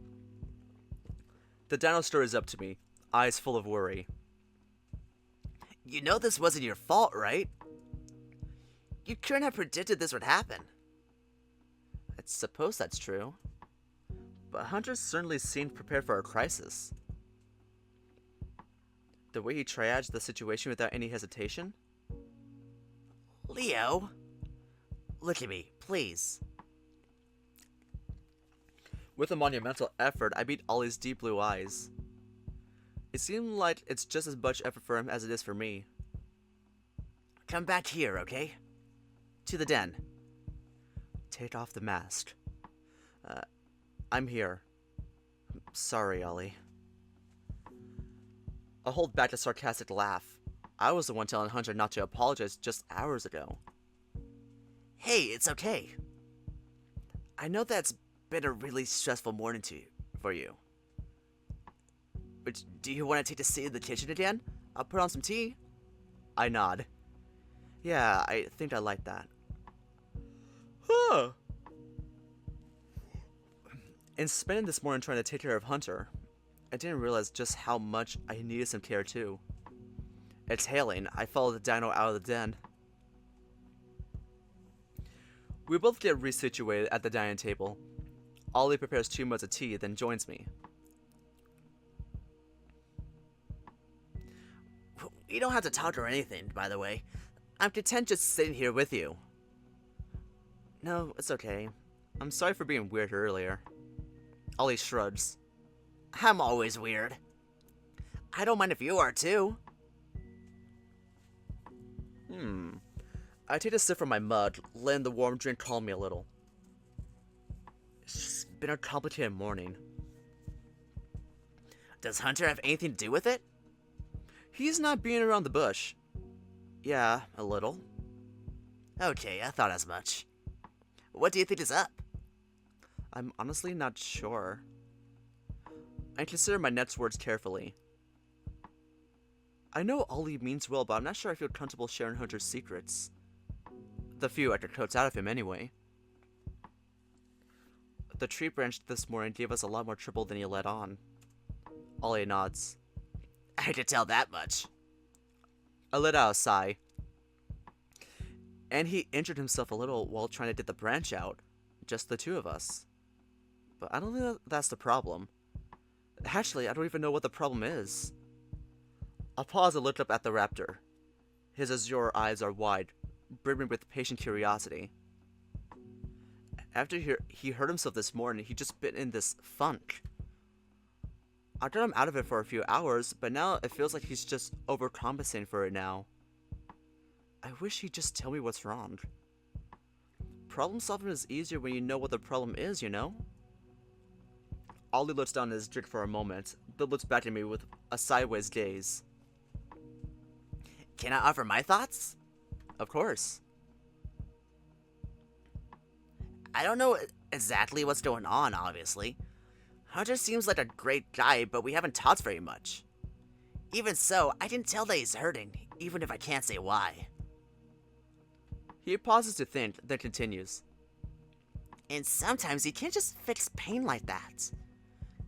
dino stirs up to me, eyes full of worry. You know this wasn't your fault, right? You couldn't have predicted this would happen. I suppose that's true. But Hunter certainly seemed prepared for a crisis. The way he triaged the situation without any hesitation? Leo? Look at me, please. With a monumental effort, I meet Ollie's deep blue eyes. It seemed like it's just as much effort for him as it is for me. Come back here, okay? To the den. Take off the mask. I'm here. Sorry, Ollie. I hold back a sarcastic laugh. I was the one telling Hunter not to apologize just hours ago. Hey, it's okay. I know that's been a really stressful morning for you. But do you want to take a seat in the kitchen again? I'll put on some tea. I nod. Yeah, I think I like that. Huh. In spending this morning trying to take care of Hunter, I didn't realize just how much I needed some care too. Exhaling, I follow the dino out of the den. We both get resituated at the dining table. Ollie prepares 2 mugs of tea, then joins me. You don't have to talk or anything, by the way. I'm content just sitting here with you. No, it's okay. I'm sorry for being weird earlier. Ollie shrugs. I'm always weird. I don't mind if you are too. I take a sip from my mug, letting the warm drink calm me a little. It's just been a complicated morning. Does Hunter have anything to do with it? He's not being around the bush. Yeah, a little. Okay, I thought as much. What do you think is up? I'm honestly not sure. I consider my next words carefully. I know Ollie means well, but I'm not sure I feel comfortable sharing Hunter's secrets. The few I took coats out of him anyway. The tree branch this morning gave us a lot more trouble than he let on. Ollie nods. I could tell that much. I let out a sigh. And he injured himself a little while trying to get the branch out. Just the two of us. But I don't think that's the problem. Actually, I don't even know what the problem is. I pause and look up at the raptor. His azure eyes are wide, brimming with patient curiosity. After he hurt himself this morning, he just been in this funk. I got him out of it for a few hours, but now it feels like he's just overcompensating for it now. I wish he'd just tell me what's wrong. Problem solving is easier when you know what the problem is, you know? Ollie looks down at his drink for a moment, then looks back at me with a sideways gaze. Can I offer my thoughts? Of course. I don't know exactly what's going on, obviously. Hunter seems like a great guy, but we haven't talked very much. Even so, I can tell that he's hurting, even if I can't say why. He pauses to think, then continues. And sometimes you can't just fix pain like that.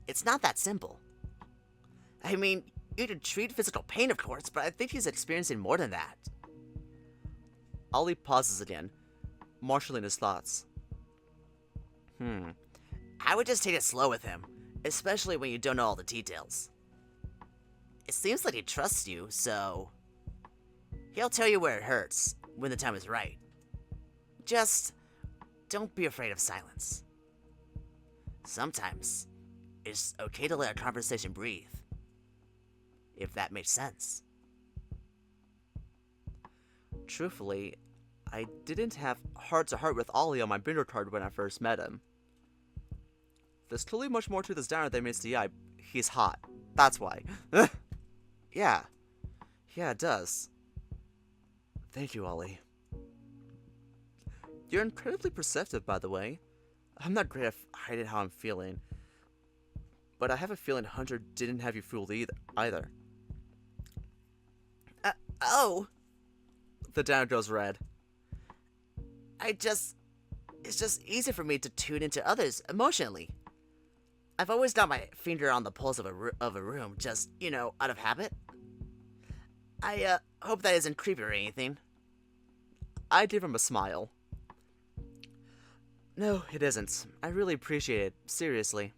It's not that simple. I mean, you can treat physical pain, of course, but I think he's experiencing more than that. Ollie pauses again, marshalling his thoughts. I would just take it slow with him, especially when you don't know all the details. It seems like he trusts you, so he'll tell you where it hurts when the time is right. Just don't be afraid of silence. Sometimes it's okay to let a conversation breathe, if that makes sense. Truthfully, I didn't have heart-to-heart with Ollie on my bingo card when I first met him. There's clearly much more to this downer than meets the eye. He's hot. That's why. Yeah. Yeah, it does. Thank you, Ollie. You're incredibly perceptive, by the way. I'm not great at hiding how I'm feeling. But I have a feeling Hunter didn't have you fooled either. Oh! The downer goes red. It's just easy for me to tune into others emotionally. I've always got my finger on the pulse of a room, just, out of habit. I hope that isn't creepy or anything. I give him a smile. No, it isn't. I really appreciate it, seriously.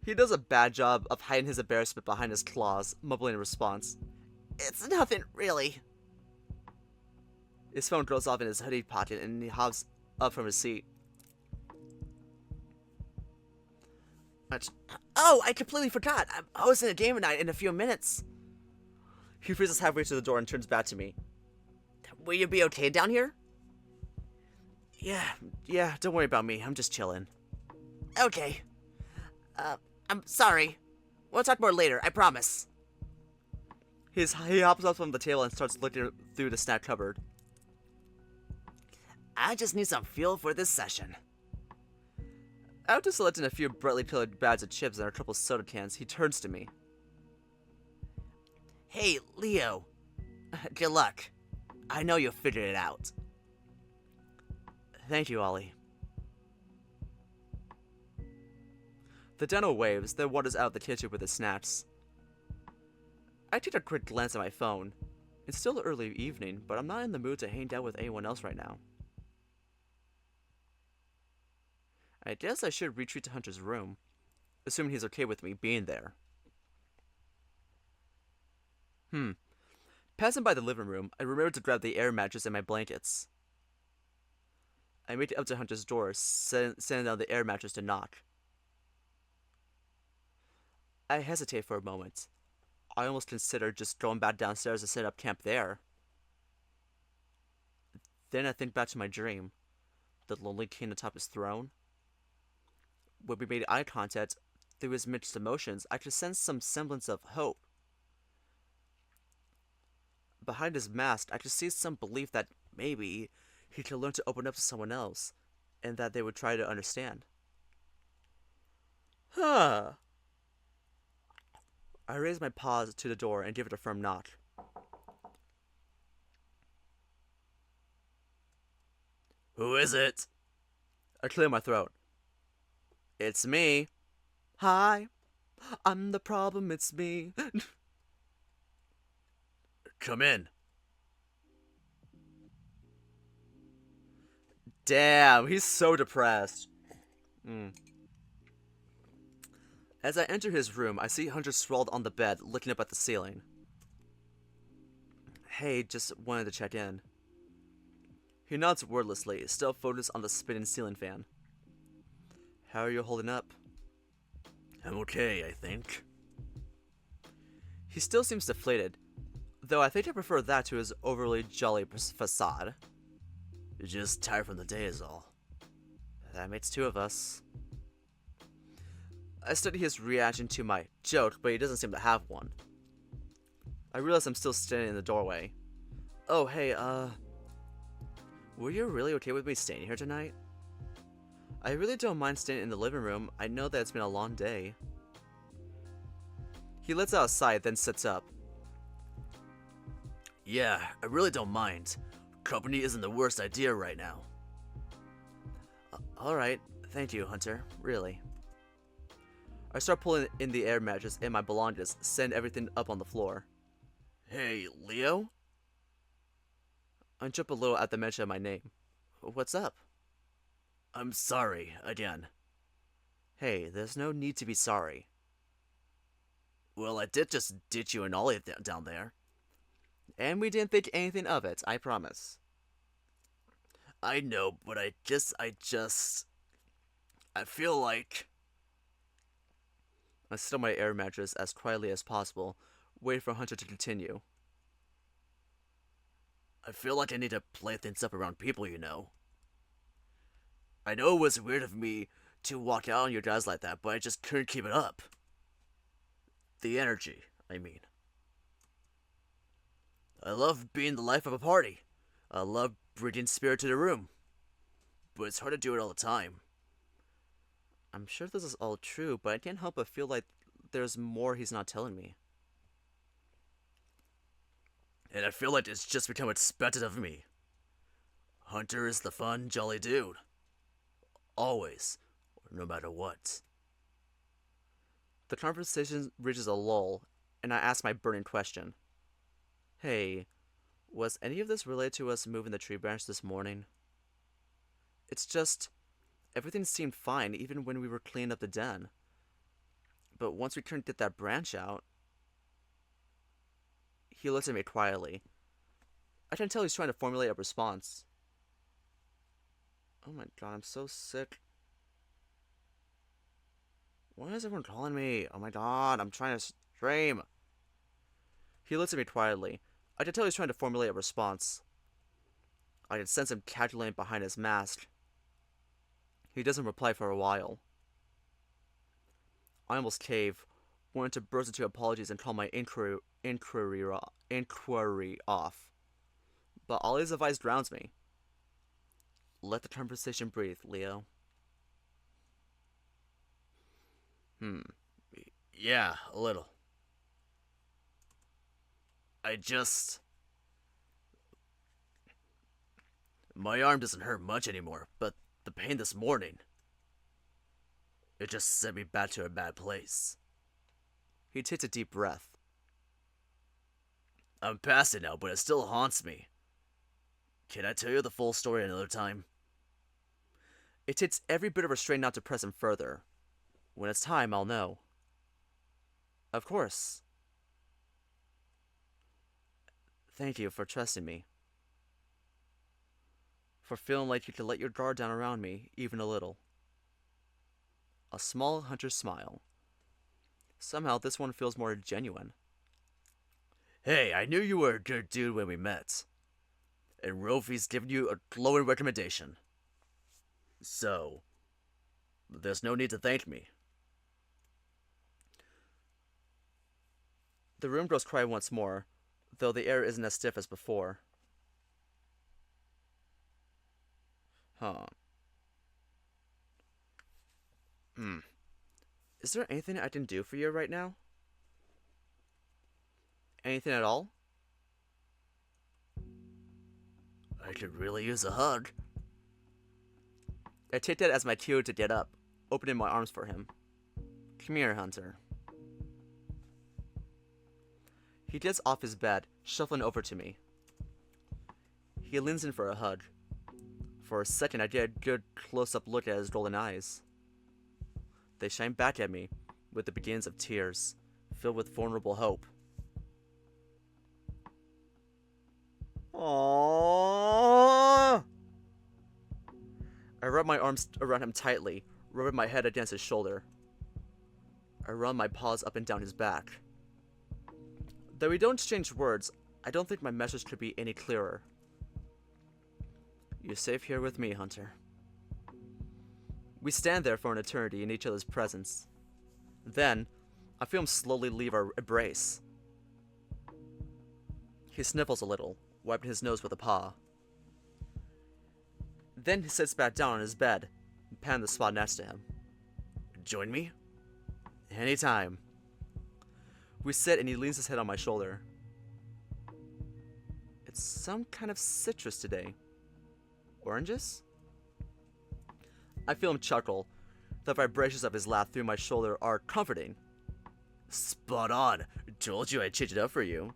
He does a bad job of hiding his embarrassment behind his claws, mumbling in response. It's nothing, really. His phone goes off in his hoodie pocket and he hops up from his seat. Oh, I completely forgot. I'm hosting a game tonight in a few minutes. He freezes halfway to the door and turns back to me. Will you be okay down here? Yeah, don't worry about me. I'm just chilling. Okay. I'm sorry. We'll talk more later, I promise. He hops up from the table and starts looking through the snack cupboard. I just need some fuel for this session. After selecting a few brightly colored bags of chips and a couple soda cans, he turns to me. Hey, Leo. Good luck. I know you'll figure it out. Thank you, Ollie. The dino waves, then wanders out of the kitchen with his snacks. I take a quick glance at my phone. It's still early evening, but I'm not in the mood to hang out with anyone else right now. I guess I should retreat to Hunter's room, assuming he's okay with me being there. Passing by the living room, I remembered to grab the air mattress and my blankets. I made it up to Hunter's door, setting down the air mattress to knock. I hesitate for a moment. I almost consider just going back downstairs to set up camp there. Then I think back to my dream. The lonely king atop his throne. When we made eye contact, through his mixed emotions, I could sense some semblance of hope. Behind his mask, I could see some belief that maybe he could learn to open up to someone else, and that they would try to understand. Huh. I raise my paws to the door and give it a firm knock. Who is it? I clear my throat. It's me. Hi. I'm the problem, it's me. Come in. Damn, he's so depressed. As I enter his room, I see Hunter sprawled on the bed, looking up at the ceiling. Hey, just wanted to check in. He nods wordlessly, still focused on the spinning ceiling fan. How are you holding up? I'm okay, I think. He still seems deflated, though I think I prefer that to his overly jolly facade. Just tired from the day is all. That makes two of us. I study his reaction to my joke, but he doesn't seem to have one. I realize I'm still standing in the doorway. Oh, hey, were you really okay with me staying here tonight? I really don't mind staying in the living room. I know that it's been a long day. He lets out a sigh, then sits up. Yeah, I really don't mind. Company isn't the worst idea right now. Alright, thank you, Hunter. Really. I start pulling in the air mattress and my belongings, send everything up on the floor. Hey, Leo? I jump a little at the mention of my name. What's up? I'm sorry, again. Hey, there's no need to be sorry. Well, I did just ditch you and Ollie down there. And we didn't think anything of it, I promise. I know, but I feel like... I sit on my air mattress as quietly as possible, waiting for Hunter to continue. I feel like I need to play things up around people, you know. I know it was weird of me to walk out on you guys like that, but I just couldn't keep it up. The energy, I mean. I love being the life of a party. I love bringing spirit to the room. But it's hard to do it all the time. I'm sure this is all true, but I can't help but feel like there's more he's not telling me. And I feel like it's just become expected of me. Hunter is the fun, jolly dude. Always, no matter what. The conversation reaches a lull, and I ask my burning question. Hey, was any of this related to us moving the tree branch this morning? It's just, everything seemed fine even when we were cleaning up the den. But once we couldn't get that branch out... He looks at me quietly. I can tell he's trying to formulate a response. Oh my god, I'm so sick. Why is everyone calling me? Oh my god, I'm trying to stream. He looks at me quietly. I can tell he's trying to formulate a response. I can sense him calculating behind his mask. He doesn't reply for a while. I almost cave, wanting to burst into apologies and call my inquiry off. But Ollie's advice drowns me. Let the conversation breathe, Leo. Yeah, a little. My arm doesn't hurt much anymore, but the pain this morning, it just sent me back to a bad place. He takes a deep breath. I'm past it now, but it still haunts me. Can I tell you the full story another time? It takes every bit of restraint not to press him further. When it's time, I'll know. Of course. Thank you for trusting me. For feeling like you could let your guard down around me, even a little. A small Hunter smile. Somehow, this one feels more genuine. Hey, I knew you were a good dude when we met. And Rofi's given you a glowing recommendation. So, there's no need to thank me. The room grows quiet once more, though the air isn't as stiff as before. Huh. Is there anything I can do for you right now? Anything at all? I could really use a hug. I take that as my cue to get up, opening my arms for him. Come here, Hunter. He gets off his bed, shuffling over to me. He leans in for a hug. For a second, I get a good close-up look at his rolling eyes. They shine back at me with the beginnings of tears, filled with vulnerable hope. Aww. I rub my arms around him tightly, rubbing my head against his shoulder. I run my paws up and down his back. Though we don't exchange words, I don't think my message could be any clearer. You're safe here with me, Hunter. We stand there for an eternity in each other's presence. Then, I feel him slowly leave our embrace. He sniffles a little, wiping his nose with a paw. Then he sits back down on his bed, and pats the spot next to him. Join me? Anytime. We sit and he leans his head on my shoulder. It's some kind of citrus today. Oranges? I feel him chuckle. The vibrations of his laugh through my shoulder are comforting. Spot on. Told you I'd change it up for you.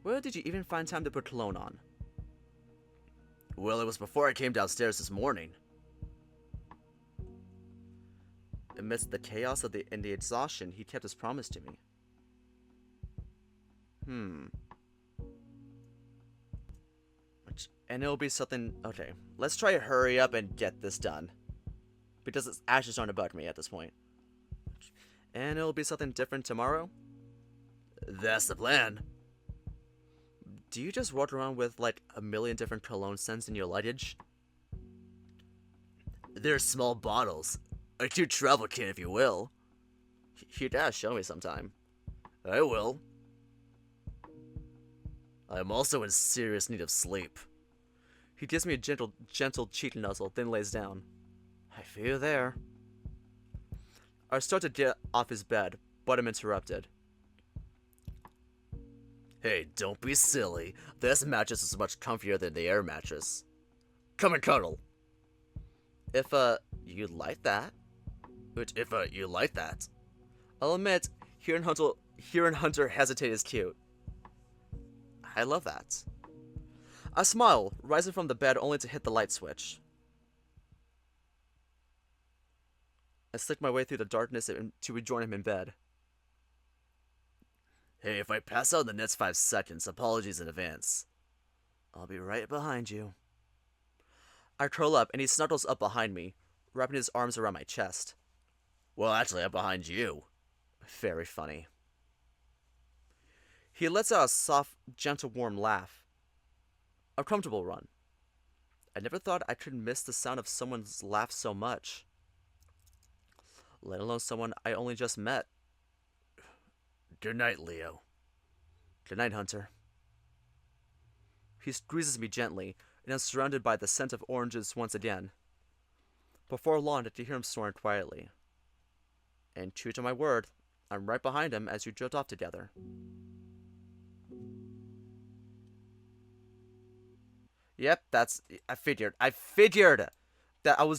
Where did you even find time to put cologne on? Well, it was before I came downstairs this morning. Amidst the chaos and the exhaustion, he kept his promise to me. And it'll be something... Okay, let's try to hurry up and get this done. Because it's actually starting to bug me at this point. And it'll be something different tomorrow? That's the plan. Do you just walk around with like a million different cologne scents in your luggage? They're small bottles. A cute travel kit, if you will. You gotta show me sometime. I will. I'm also in serious need of sleep. He gives me a gentle cheek nuzzle, then lays down. I feel you there. I start to get off his bed, but I'm interrupted. Hey, don't be silly. This mattress is much comfier than the air mattress. Come and cuddle. If, you'd like that. If you like that. I'll admit, hearing Hunter hesitate is cute. I love that. I smile, rising from the bed only to hit the light switch. I slick my way through the darkness to rejoin him in bed. Hey, if I pass out in the next 5 seconds, apologies in advance. I'll be right behind you. I curl up and he snuggles up behind me, wrapping his arms around my chest. Well, actually, I'm behind you. Very funny. He lets out a soft, gentle, warm laugh. A comfortable one. I never thought I could miss the sound of someone's laugh so much. Let alone someone I only just met. Good night, Leo. Good night, Hunter. He squeezes me gently, and I'm surrounded by the scent of oranges once again. Before long, I can hear him snoring quietly. And true to my word, I'm right behind him as we drift off together. Yep, I figured that I was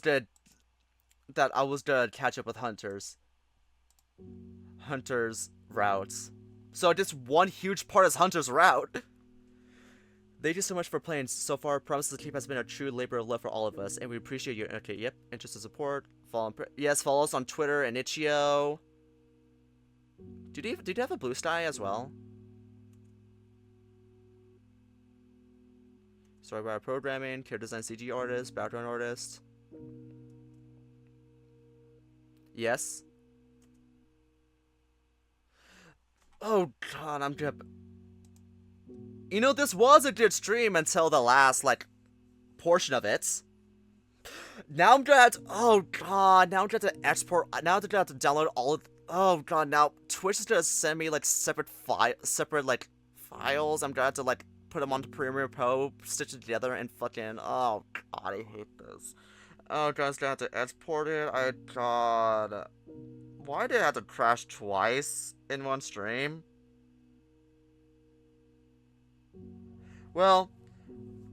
gonna catch up with Hunter's routes. So just one huge part is Hunter's route. Thank you so much for playing so far. Promises to Keep has been a true labor of love for all of us, and we appreciate your interest and support. Follow us on Twitter and Itchio. Did you have a blue sty as well? Storyboard programming, character design, CG artist, background artist. Yes. Oh god, I'm gonna. You know, this was a good stream until the last, like, portion of it. Now I'm gonna have to. Oh god, now I'm gonna have to export. Now I'm gonna have to download all of. Oh god, now Twitch is gonna send me, like, separate, like, files. I'm gonna have to, like, put them onto Premiere Pro, stitch it together, and fucking. Oh god, I hate this. Oh god, I'm gonna have to export it. I. God. Why did it have to crash twice in one stream? Well,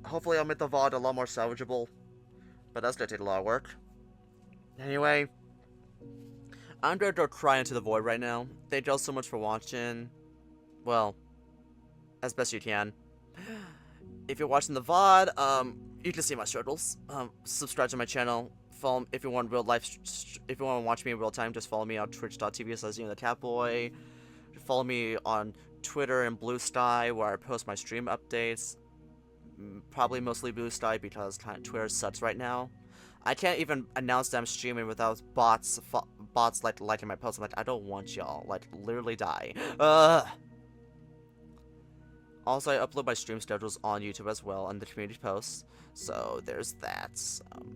hopefully I'll make the VOD a lot more salvageable, but that's gonna take a lot of work. Anyway, I'm gonna go cry into the void right now. Thank y'all so much for watching. Well, as best you can. If you're watching the VOD, you can see my struggles. Subscribe to my channel. Follow if you want real life. If you want to watch me in real time, just follow me on twitch.tv/Xeno Follow me on Twitter and Blue Sky, where I post my stream updates. Probably mostly Blue Sky because Twitter sucks right now. I can't even announce that I'm streaming without bots like liking my posts. I'm like, I don't want y'all. Like, literally die. Also, I upload my stream schedules on YouTube as well on the community posts. So there's that.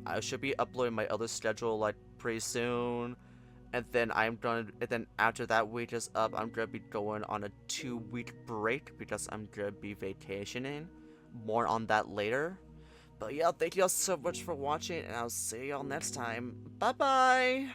I should be uploading my other schedule like pretty soon. And then after that week is up, I'm gonna be going on a 2-week break because I'm gonna be vacationing. More on that later. But yeah, thank y'all so much for watching, and I'll see y'all next time. Bye bye!